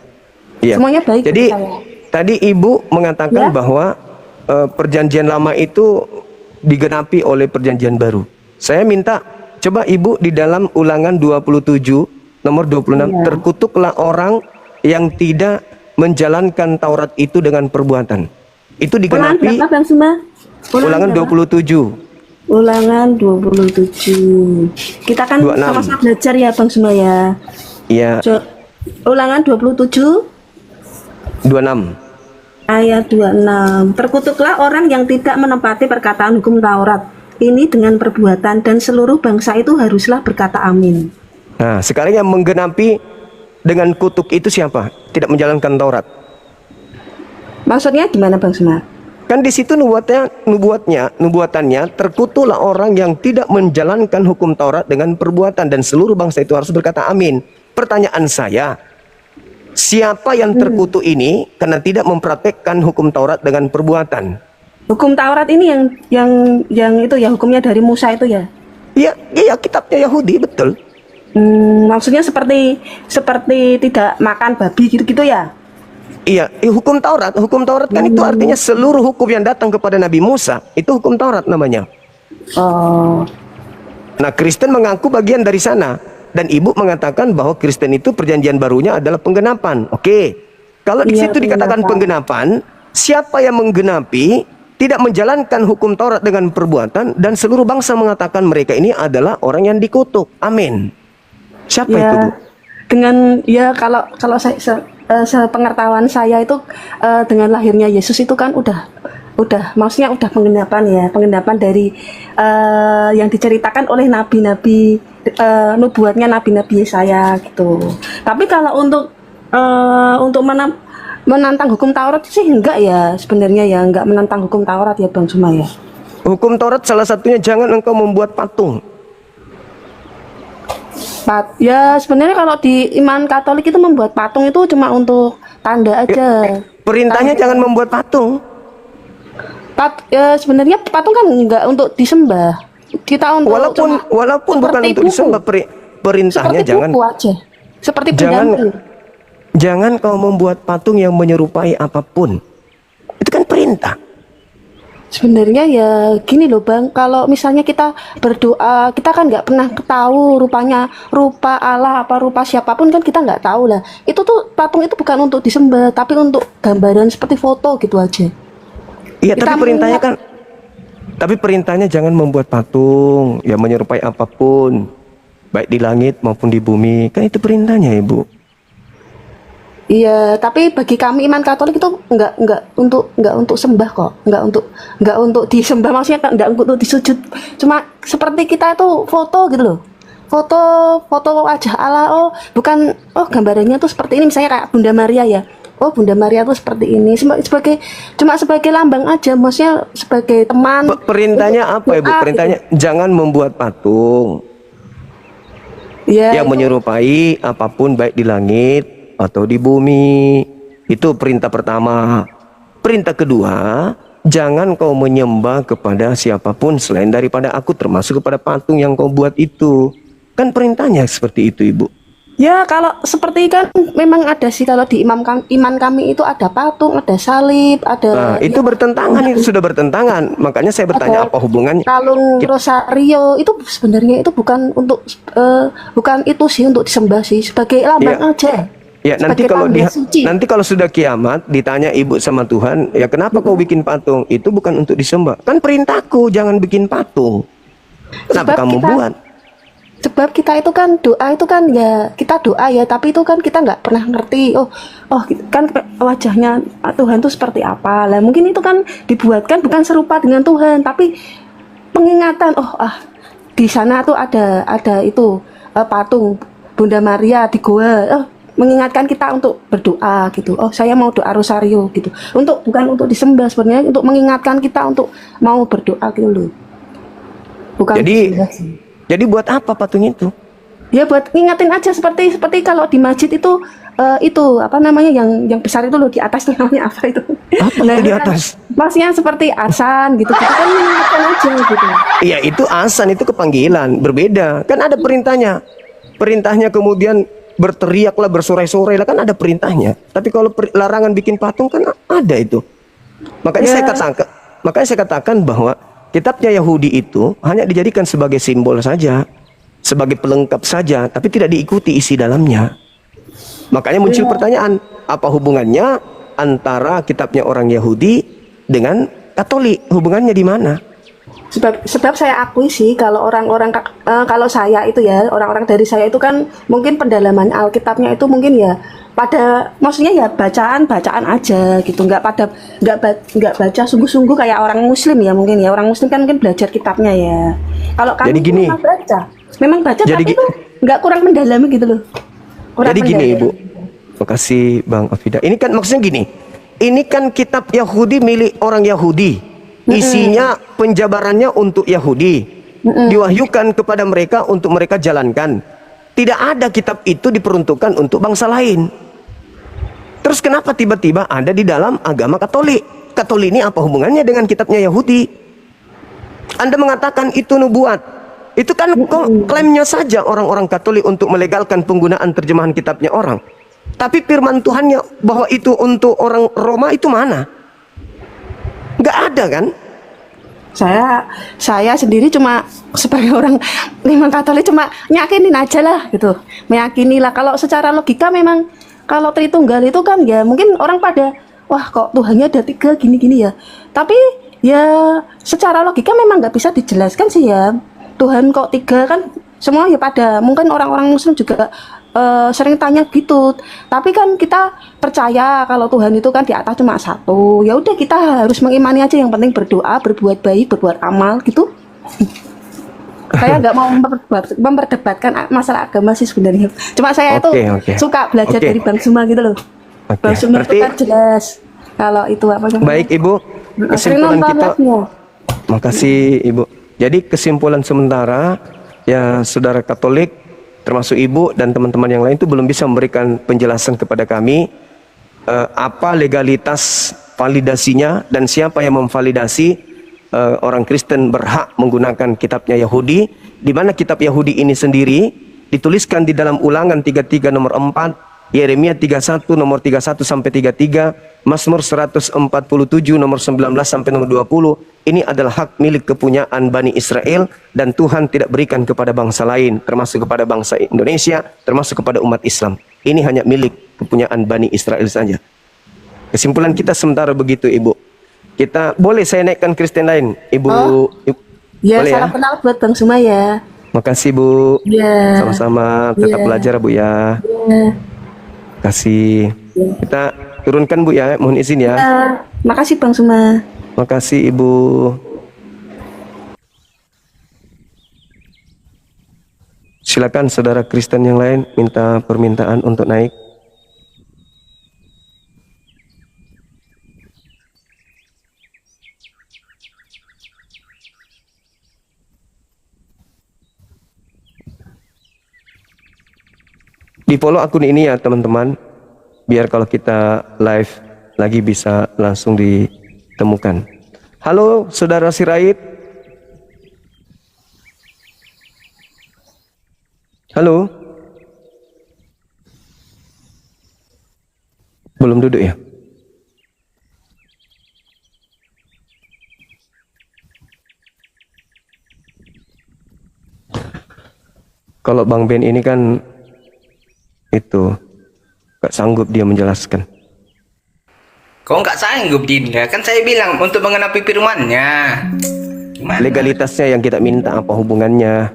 Iya. Semuanya baik Jadi buat saya. tadi Ibu mengatakan Ya. bahwa Perjanjian Lama itu digenapi oleh Perjanjian Baru. Saya minta coba Ibu di dalam Ulangan 27 nomor 26, Ya. terkutuklah orang yang tidak menjalankan Taurat itu dengan perbuatan. Itu Ulangan digenapi berapa Bang Suma? Ulangan berapa? 27. Ulangan 27. Kita kan 26. sama-sama belajar ya Bang Suma ya. Ya, Ulangan 27 26. ayat 26. Terkutuklah orang yang tidak menepati perkataan hukum Taurat, ini dengan perbuatan dan seluruh bangsa itu haruslah berkata amin. Nah, sekarang yang menggenapi dengan kutuk itu siapa? Tidak menjalankan Taurat. Maksudnya gimana Bang Semar? Kan di situ nubuatannya terkutuklah orang yang tidak menjalankan hukum Taurat dengan perbuatan dan seluruh bangsa itu harus berkata amin. Pertanyaan saya, siapa yang terkutuk ini karena tidak mempraktekkan hukum Taurat dengan perbuatan? Hukum Taurat ini yang itu ya, hukumnya dari Musa itu ya. Iya, kitabnya Yahudi, betul. Maksudnya seperti tidak makan babi gitu-gitu ya. Iya, hukum Taurat kan itu artinya seluruh hukum yang datang kepada Nabi Musa, itu hukum Taurat namanya. Oh. Nah, Kristen mengaku bagian dari sana, dan ibu mengatakan bahwa Kristen itu perjanjian barunya adalah penggenapan. Oke, kalau di Iya, situ dikatakan penggenapan, siapa yang menggenapi tidak menjalankan hukum Taurat dengan perbuatan dan seluruh bangsa mengatakan mereka ini adalah orang yang dikutuk. Amin. Siapa Ya, itu, Bu? dengan ya kalau saya sepengetahuan saya itu dengan lahirnya Yesus itu kan udah maksudnya udah penggenapan dari yang diceritakan oleh nabi-nabi, nubuatnya nabi-nabi Yesaya gitu. Tapi kalau untuk menantang hukum Taurat sih enggak ya, sebenarnya ya enggak menantang hukum Taurat ya Bang Suma ya. Hukum Taurat salah satunya jangan engkau membuat patung. Ya sebenarnya kalau di iman Katolik itu membuat patung itu cuma untuk tanda aja. Perintahnya jangan membuat patung. Ya sebenarnya patung kan enggak untuk disembah. Kita untuk Walaupun bukan untuk disembah, perintahnya seperti jangan buku aja. Seperti jangan pendamping. jangan kau membuat patung yang menyerupai apapun. Itu kan perintah. Sebenarnya ya gini loh Bang, kalau misalnya kita berdoa, kita kan nggak pernah tahu rupa Allah apa rupa siapapun kan kita nggak tahu lah. Itu tuh patung itu bukan untuk disembah, tapi untuk gambaran seperti foto gitu aja. Iya, Kita tapi perintahnya jangan membuat patung yang menyerupai apapun, baik di langit maupun di bumi. Kan itu perintahnya, Ibu. Iya, tapi bagi kami iman Katolik itu nggak untuk sembah kok, nggak untuk disembah, maksudnya nggak untuk disujud. Cuma seperti kita itu foto gitu loh, foto wajah Allah. Gambarannya tuh seperti ini, misalnya kayak Bunda Maria ya. Oh, Bunda Maria tuh seperti ini, cuma sebagai lambang aja, maksudnya sebagai teman. Perintahnya apa, Ibu? Perintahnya jangan membuat patung ya, yang menyerupai apapun baik di langit atau di bumi. Itu perintah pertama. Perintah kedua, jangan kau menyembah kepada siapapun selain daripada aku, termasuk kepada patung yang kau buat itu. Kan perintahnya seperti itu, Ibu. Ya, kalau seperti kan memang ada sih, kalau di iman kami itu ada patung, ada salib, ada. Nah, itu bertentangan, itu sudah bertentangan. Makanya saya bertanya apa hubungannya. Kalung rosario itu sebenarnya itu bukan untuk bukan itu sih untuk disembah sih, sebagai lambang aja. Ya, nanti Sebagai kalau nanti kalau sudah kiamat ditanya ibu sama Tuhan, ya kenapa kau bikin patung? Itu bukan untuk disembah. Kan perintahku jangan bikin patung. Kenapa kamu buat? Sebab kita itu kan doa itu kan ya kita doa ya, tapi itu kan kita nggak pernah ngerti. Oh kan wajahnya Tuhan itu seperti apa lah. Mungkin itu kan dibuatkan bukan serupa dengan Tuhan, tapi pengingatan. Di sana tuh ada itu patung Bunda Maria di goa. Mengingatkan kita untuk berdoa gitu. Saya mau doa rosario gitu. Bukan untuk disembah, sebenarnya untuk mengingatkan kita untuk mau berdoa gitu loh. Bukan. Jadi buat apa patung itu? Ya buat ngingatin aja, seperti kalau di masjid itu apa namanya yang besar itu loh, di atas tuh namanya apa itu? Apa di atas? Maksudnya seperti azan gitu kan mengingatkan aja gitu. Iya, itu azan, itu kepanggilan, berbeda. Kan ada perintahnya. Perintahnya kemudian berteriaklah, bersorai-sorai lah, kan ada perintahnya. Tapi kalau larangan bikin patung kan ada itu. Makanya saya katakan bahwa kitabnya Yahudi itu hanya dijadikan sebagai simbol saja, sebagai pelengkap saja, tapi tidak diikuti isi dalamnya. Makanya muncul pertanyaan, apa hubungannya antara kitabnya orang Yahudi dengan Katolik? Hubungannya di mana? sebab saya akui sih kalau orang-orang kalau saya itu ya orang-orang dari saya itu kan mungkin pendalaman Alkitabnya itu mungkin ya pada maksudnya ya bacaan aja gitu, nggak baca sungguh-sungguh kayak orang Muslim ya, mungkin ya orang Muslim kan mungkin belajar kitabnya ya. Kalau kami Jadi gini. memang baca Jadi tapi itu nggak kurang mendalami gitu loh. Jadi gini Ibu, makasih Bang Afida. Ini kan maksudnya gini, ini kan kitab Yahudi milik orang Yahudi, isinya penjabarannya untuk Yahudi, diwahyukan kepada mereka untuk mereka jalankan. Tidak ada kitab itu diperuntukkan untuk bangsa lain. Terus kenapa tiba-tiba ada di dalam agama Katolik? Katolik ini apa hubungannya dengan kitabnya Yahudi? Anda mengatakan itu nubuat. Itu kan klaimnya saja orang-orang Katolik untuk melegalkan penggunaan terjemahan kitabnya orang. Tapi firman Tuhannya bahwa itu untuk orang Roma itu mana? Nggak ada kan? Saya sendiri cuma sebagai orang memang Katolik cuma nyakinin aja lah gitu, meyakini lah. Kalau secara logika memang kalau Tritunggal itu kan ya mungkin orang pada wah kok Tuhannya ada 3 gini-gini ya. Tapi ya secara logika memang nggak bisa dijelaskan sih ya. Tuhan kok 3 kan semua ya pada mungkin orang-orang Muslim juga sering tanya gitu. Tapi kan kita percaya kalau Tuhan itu kan di atas cuma 1. Ya udah kita harus mengimani aja, yang penting berdoa, berbuat baik, berbuat amal gitu. Saya nggak mau memperdebatkan masalah agama sih sebenarnya. Cuma saya tuh suka belajar dari Bang Zuma gitu loh. Bang Zuma itu kan jelas kalau itu apa namanya. Baik Ibu, kesimpulan kita. Makasih Ibu. Jadi kesimpulan sementara ya saudara Katolik termasuk Ibu dan teman-teman yang lain itu belum bisa memberikan penjelasan kepada kami apa legalitas validasinya dan siapa yang memvalidasi orang Kristen berhak menggunakan kitabnya Yahudi, di mana kitab Yahudi ini sendiri dituliskan di dalam Ulangan 33 nomor 4, Yeremia 31 nomor 31 sampai 33, Mazmur 147 nomor 19 sampai nomor 20. Ini adalah hak milik kepunyaan Bani Israel dan Tuhan tidak berikan kepada bangsa lain, termasuk kepada bangsa Indonesia, termasuk kepada umat Islam. Ini hanya milik kepunyaan Bani Israel saja. Kesimpulan kita sementara begitu Ibu. Kita boleh saya naikkan Kristen lain, Ibu. Ya, boleh salam kenal buat Bang Zuma ya. Makasih Bu. Ya. Sama-sama, tetap belajar Bu ya. Kasih. Kita turunkan Bu ya, mohon izin ya. Makasih Bang Zuma. Makasih Ibu. Silakan saudara Kristen yang lain minta permintaan untuk naik. Di follow akun ini ya teman-teman, biar kalau kita live lagi bisa langsung ditemukan. Halo saudara Sirait. Halo. Belum duduk ya? Kalau Bang Ben ini kan itu gak sanggup dia menjelaskan. Kok nggak sanggup Dinda? Kan saya bilang untuk mengenapi firman-Nya. Gimana? Legalitasnya yang kita minta apa hubungannya?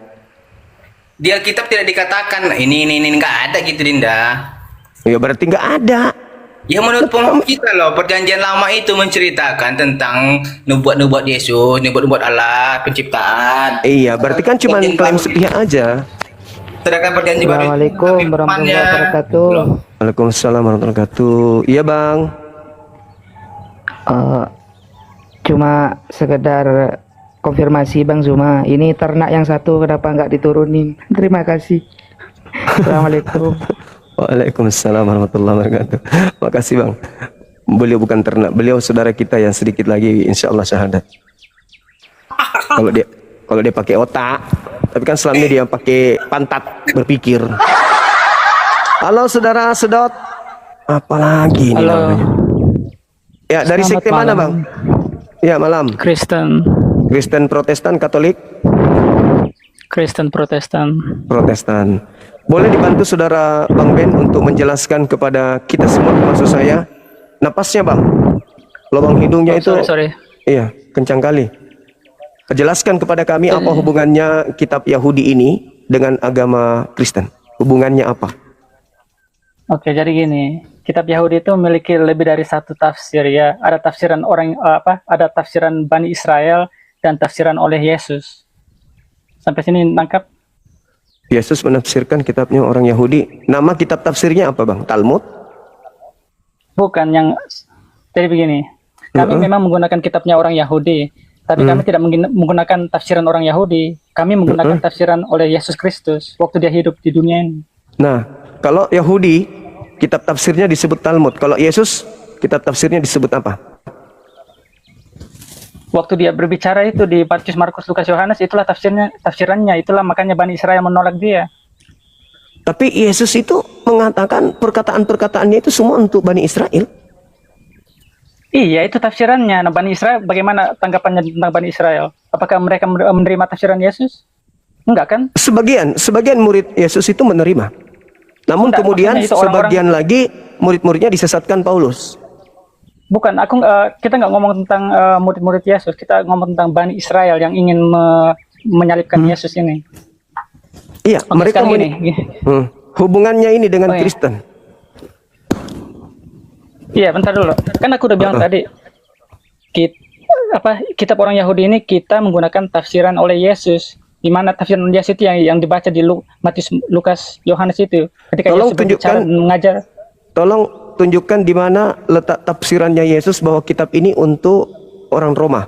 Di Alkitab tidak dikatakan ini nggak ada gitu Dinda. Ya berarti nggak ada. Ya menurut pemahaman kita loh, perjanjian lama itu menceritakan tentang nubuat-nubuat Yesus, nubuat-nubuat Allah, penciptaan. Iya, berarti kan cuma klaim sepihak aja. Sedangkan perjanjian baru Assalamualaikum warahmatullahi wabarakatuh. Waalaikumsalam warahmatullahi wabarakatuh. Iya Bang. Cuma sekedar konfirmasi Bang Zuma, ini ternak yang satu kenapa nggak diturunin? Terima kasih. Assalamualaikum. Waalaikumsalam warahmatullahi wabarakatuh. Makasih Bang. Beliau bukan ternak, beliau saudara kita yang sedikit lagi insya Allah syahadat. Kalau dia pakai otak, tapi kan selama ini dia pakai pantat berpikir. Halo saudara sedot. Apalagi ini namanya? Ya dari sekte mana Bang? Ya malam. Kristen Protestan, Katolik? Kristen Protestan. Protestan. Boleh dibantu saudara Bang Ben untuk menjelaskan kepada kita semua termasuk saya napasnya Bang. Lubang hidungnya itu. Sorry. Iya, kencang kali. Jelaskan kepada kami apa hubungannya kitab Yahudi ini dengan agama Kristen. Hubungannya apa? Oke, jadi gini, kitab Yahudi itu memiliki lebih dari satu tafsir ya. Ada tafsiran ada tafsiran Bani Israel dan tafsiran oleh Yesus. Sampai sini nangkap? Yesus menafsirkan kitabnya orang Yahudi. Nama kitab tafsirnya apa, Bang? Talmud? Bukan yang, jadi begini, kami memang menggunakan kitabnya orang Yahudi, tapi kami tidak menggunakan tafsiran orang Yahudi. Kami menggunakan tafsiran oleh Yesus Kristus waktu dia hidup di dunia ini. Nah, kalau Yahudi, kitab tafsirnya disebut Talmud. Kalau Yesus, kitab tafsirnya disebut apa? Waktu dia berbicara itu di Matius, Markus, Lukas, Yohanes, itulah tafsirannya, itulah makanya Bani Israel menolak dia. Tapi Yesus itu mengatakan perkataan-perkataannya itu semua untuk Bani Israel. Iya, itu tafsirannya. Nah, Bani Israel, bagaimana tanggapannya tentang Bani Israel? Apakah mereka menerima tafsiran Yesus? Enggak kan? Sebagian murid Yesus itu menerima. Namun Enggak, kemudian maksudnya itu sebagian lagi murid-muridnya disesatkan Paulus. Bukan, kita nggak ngomong tentang murid-murid Yesus, kita ngomong tentang Bani Israel yang ingin menyalibkan Yesus ini. Iya, Oke, mereka sekarang gini. hubungannya ini dengan Oh, iya. Kristen. Iya, bentar dulu. Kan aku udah bilang tadi, kitab orang Yahudi ini kita menggunakan tafsiran oleh Yesus. Di mana tafsiran Yesus itu yang dibaca di Matius, Lukas, Yohanes itu. Ketika Tolong Yesus berbicara dan mengajar. Tolong tunjukkan di mana letak tafsirannya Yesus bahwa kitab ini untuk orang Roma.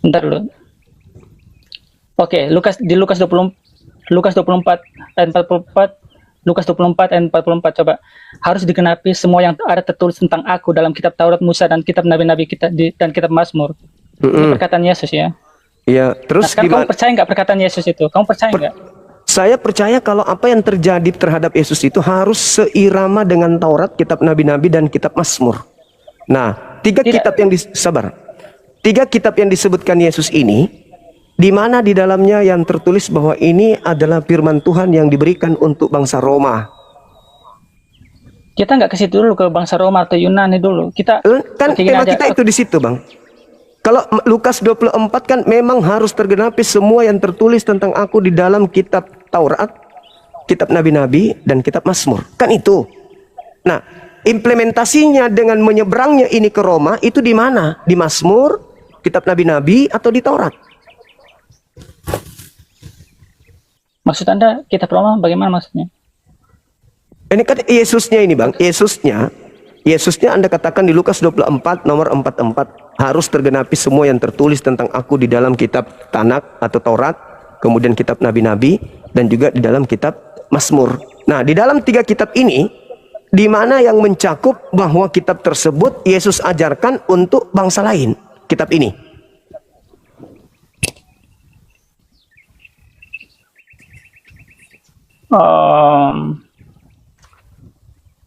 Bentar dulu. Oke, Lukas 24 ayat 44, Lukas 24 ayat 44 coba. Harus digenapi semua yang ada tertulis tentang aku dalam kitab Taurat Musa dan kitab nabi-nabi kita dan kitab Mazmur. Ini perkataan Yesus ya. Iya, Nah, terus sekarang kamu percaya nggak perkataan Yesus itu? Kamu percaya nggak? saya percaya kalau apa yang terjadi terhadap Yesus itu harus seirama dengan Taurat, kitab nabi-nabi dan kitab Mazmur. Nah, tiga kitab yang disebutkan Yesus ini, di mana di dalamnya yang tertulis bahwa ini adalah firman Tuhan yang diberikan untuk bangsa Roma. Kita nggak ke situ dulu, ke bangsa Roma atau Yunani dulu. Kita Kan oke, gini tema aja. kita itu di situ, Bang. Kalau Lukas 24 kan memang harus tergenapi semua yang tertulis tentang aku di dalam kitab Taurat, kitab nabi-nabi dan kitab Mazmur. Kan itu. Nah, implementasinya dengan menyeberangnya ini ke Roma itu di mana? Di Mazmur, kitab nabi-nabi atau di Taurat? Maksud Anda kitab Roma bagaimana maksudnya? Ini kan Yesusnya ini, Bang. Yesusnya Anda katakan di Lukas 24 nomor 44 harus tergenapi semua yang tertulis tentang aku di dalam kitab Tanak atau Taurat, kemudian kitab nabi-nabi dan juga di dalam kitab Mazmur. Nah, di dalam tiga kitab ini di mana yang mencakup bahwa kitab tersebut Yesus ajarkan untuk bangsa lain, kitab ini.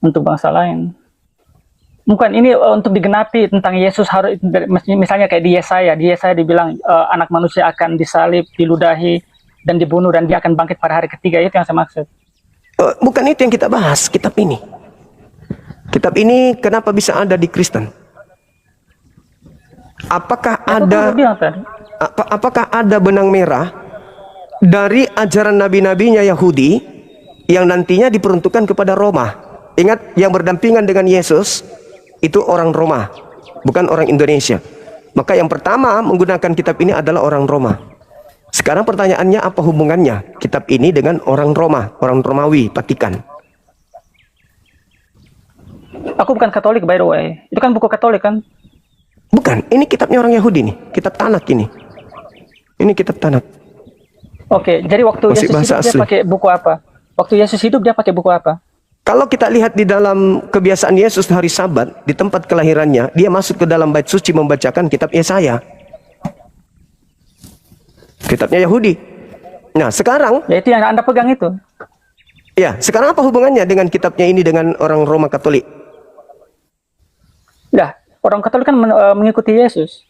Untuk bangsa lain. Bukan, ini untuk digenapi tentang Yesus harus, misalnya kayak di Yesaya dibilang anak manusia akan disalib, diludahi, dan dibunuh, dan dia akan bangkit pada hari ketiga. Itu yang saya maksud. Bukan itu yang kita bahas, kitab ini. Kitab ini kenapa bisa ada di Kristen? Apakah ada benang merah dari ajaran nabi-nabinya Yahudi yang nantinya diperuntukkan kepada Roma? Ingat, yang berdampingan dengan Yesus itu orang Roma, bukan orang Indonesia. Maka yang pertama menggunakan kitab ini adalah orang Roma. Sekarang pertanyaannya, apa hubungannya kitab ini dengan orang Roma, orang Romawi, Vatikan? Aku bukan Katolik, by the way. Itu kan buku Katolik kan? Bukan, ini kitabnya orang Yahudi nih, kitab Tanak ini. Ini kitab Tanak. Oke, jadi waktu Masih Yesus bahasa hidup dia asli. pakai buku apa? Waktu Yesus hidup dia pakai buku apa? Kalau kita lihat di dalam kebiasaan Yesus hari Sabat, di tempat kelahirannya, dia masuk ke dalam bait suci membacakan kitab Yesaya. Kitabnya Yahudi. Nah, sekarang, Ya itu yang Anda pegang itu. ya, sekarang apa hubungannya dengan kitabnya ini dengan orang Roma Katolik? Nah, orang Katolik kan mengikuti Yesus.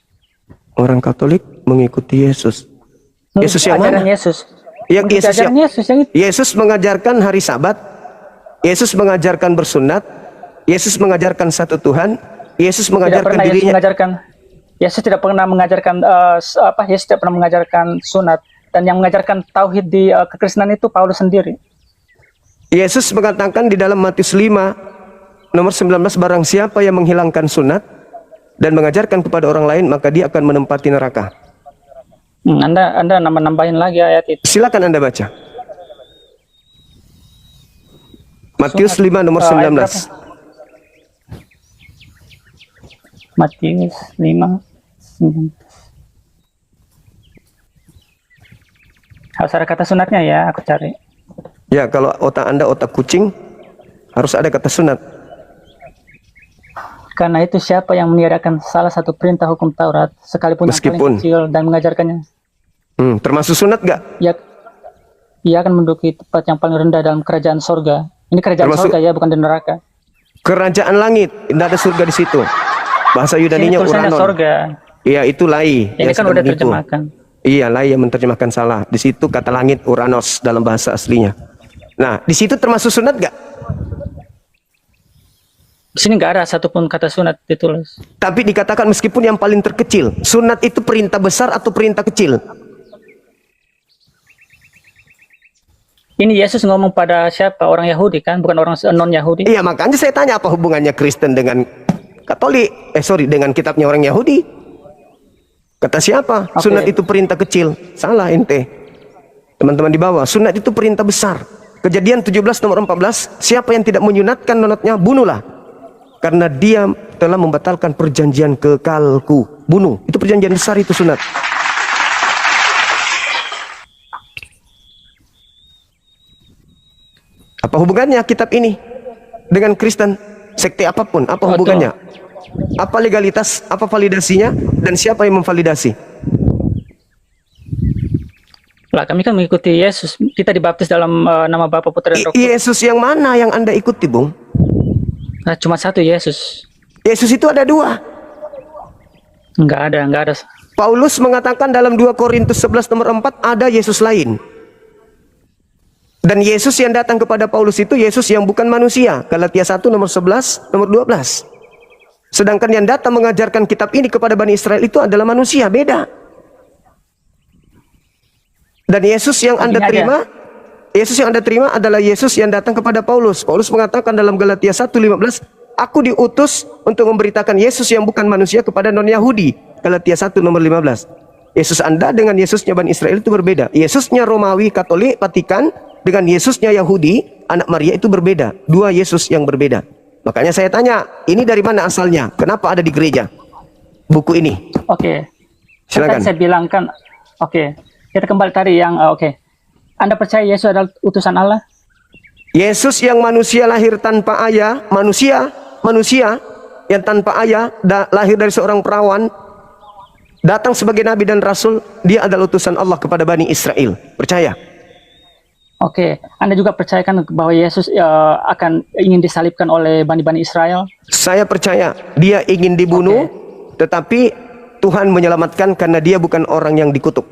Orang Katolik mengikuti Yesus. Yesus yang Ajaran mana? Yesus. Yang Mengikuti Yesus ajaran yang Yesus yang itu. Yesus mengajarkan hari Sabat. Yesus mengajarkan bersunat. Yesus mengajarkan satu Tuhan. Yesus Tidak mengajarkan pernah Yesus dirinya. mengajarkan. Yesus tidak pernah mengajarkan Yesus tidak pernah mengajarkan sunat, dan yang mengajarkan tauhid di kekristenan itu Paulus sendiri. Yesus mengatakan di dalam Matius 5 nomor 19, barang siapa yang menghilangkan sunat dan mengajarkan kepada orang lain, maka dia akan menempati neraka. Anda nambahin lagi ayat itu. Silakan Anda baca. Matius 5 nomor Ayat 19. berapa? Matius 5. Harus ada kata sunatnya ya, aku cari. Ya, kalau otak Anda otak kucing, harus ada kata sunat. Karena itu siapa yang meniadakan salah satu perintah hukum Taurat, sekalipun yang Meskipun. paling kecil, dan mengajarkannya, Termasuk sunat gak? ia akan menduduki tempat yang paling rendah dalam kerajaan sorga. Ini kerajaan Termasuk- sorga ya, bukan di neraka. Kerajaan langit, tidak ada surga di situ. Bahasa Sini Yunaninya tulisannya uranon. sorga. Iya, itu lai. Ini yang kan sedang udah menipu. terjemahkan. Iya, lai yang menerjemahkan salah. Di situ kata langit Uranos dalam bahasa aslinya. Nah, di situ termasuk sunat gak? Di sini nggak ada satupun kata sunat ditulis. Tapi dikatakan meskipun yang paling terkecil. Sunat itu perintah besar atau perintah kecil? Ini Yesus ngomong pada siapa? Orang Yahudi kan, bukan orang non-Yahudi. Iya, makanya saya tanya apa hubungannya Kristen dengan Katolik? Dengan kitabnya orang Yahudi. Kata siapa? Oke. Sunat itu perintah kecil. Salah ente. Teman-teman di bawah, sunat itu perintah besar. Kejadian 17 nomor 14, siapa yang tidak menyunatkan nonotnya, bunuhlah. Karena dia telah membatalkan perjanjian kekalku. Bunuh. Itu perjanjian besar, itu sunat. Apa hubungannya kitab ini dengan Kristen? Sekte apapun, apa hubungannya? Apa legalitas, apa validasinya, dan siapa yang memvalidasi? Lah, kami kan mengikuti Yesus. Kita dibaptis dalam nama Bapa, Putra, dan Roh Kudus. Yesus yang mana yang Anda ikuti, Bung? Nah, cuma satu Yesus. Yesus itu ada dua. Nggak ada. Paulus mengatakan dalam 2 Korintus 11 nomor 4, ada Yesus lain. Dan Yesus yang datang kepada Paulus itu Yesus yang bukan manusia. Galatia 1 nomor 11, nomor 12. Sedangkan yang datang mengajarkan kitab ini kepada Bani Israel itu adalah manusia, beda. Dan Yesus yang Anda Gini aja. terima, Yesus yang Anda terima adalah Yesus yang datang kepada Paulus. Paulus mengatakan dalam Galatia 1:15, aku diutus untuk memberitakan Yesus yang bukan manusia kepada non-Yahudi. Galatia 1 nomor 15. Yesus Anda dengan Yesusnya Bani Israel itu berbeda. Yesusnya Romawi Katolik Vatikan dengan Yesusnya Yahudi anak Maria itu berbeda. Dua Yesus yang berbeda. Makanya saya tanya, ini dari mana asalnya? Kenapa ada di gereja? Buku ini. Oke. Silakan. Tadi saya bilang kan, oke. Kita kembali tadi yang, oke. Anda percaya Yesus adalah utusan Allah? Yesus yang manusia lahir tanpa ayah, manusia yang tanpa ayah, lahir dari seorang perawan, datang sebagai nabi dan rasul, dia adalah utusan Allah kepada Bani Israel. Percaya? Oke. Anda juga percaya kan bahwa Yesus akan ingin disalibkan oleh Bani Israel? Saya percaya dia ingin dibunuh, tetapi Tuhan menyelamatkan karena dia bukan orang yang dikutuk.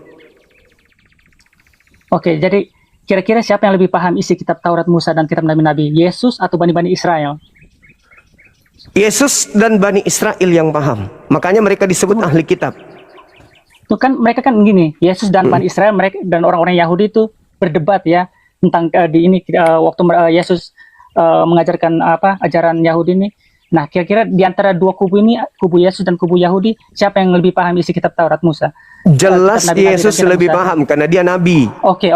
Oke, jadi kira-kira siapa yang lebih paham isi kitab Taurat Musa dan kitab Nabi-Nabi? Yesus atau Bani Israel? Yesus dan Bani Israel yang paham. Makanya mereka disebut ahli kitab. Itu kan mereka kan gini, Yesus dan Bani Israel, mereka dan orang-orang Yahudi itu berdebat ya tentang waktu Yesus mengajarkan ajaran Yahudi ini. Nah, kira-kira di antara dua kubu ini, kubu Yesus dan kubu Yahudi, siapa yang lebih paham isi kitab Taurat Musa? Jelas Kitab Nabi-Nabi dan Yesus kitab lebih Musa. paham karena dia nabi. Oke.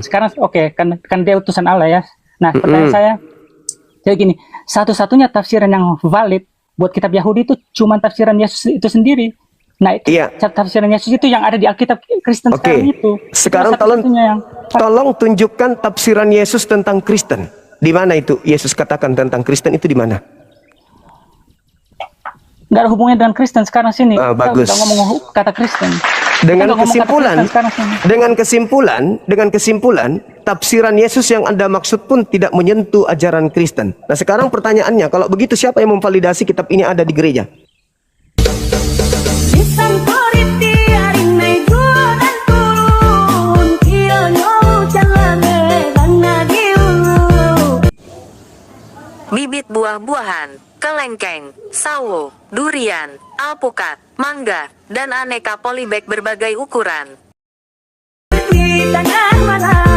Sekarang kan dia utusan Allah ya. Nah, pertanyaan saya, jadi gini, satu-satunya tafsiran yang valid buat kitab Yahudi itu cuma tafsiran Yesus itu sendiri. Nah, Iya. tafsiran Yesus itu yang ada di Alkitab Kristen Oke. sekarang itu. Sekarang Cuma satu-satunya yang tolong tunjukkan tafsiran Yesus tentang Kristen. Di mana itu Yesus katakan tentang Kristen itu di mana? nggak ada hubungannya dengan Kristen sekarang sini. Ah, bagus. Kita ngomong kata Kristen. Dengan Kita nggak ngomong kata kesimpulan, Kristen sekarang sini. dengan kesimpulan, tafsiran Yesus yang Anda maksud pun tidak menyentuh ajaran Kristen. Nah, sekarang pertanyaannya, kalau begitu siapa yang memvalidasi kitab ini ada di gereja? bibit buah-buahan, kelengkeng, sawo, durian, alpukat, mangga, dan aneka polybag berbagai ukuran. Di tangan mana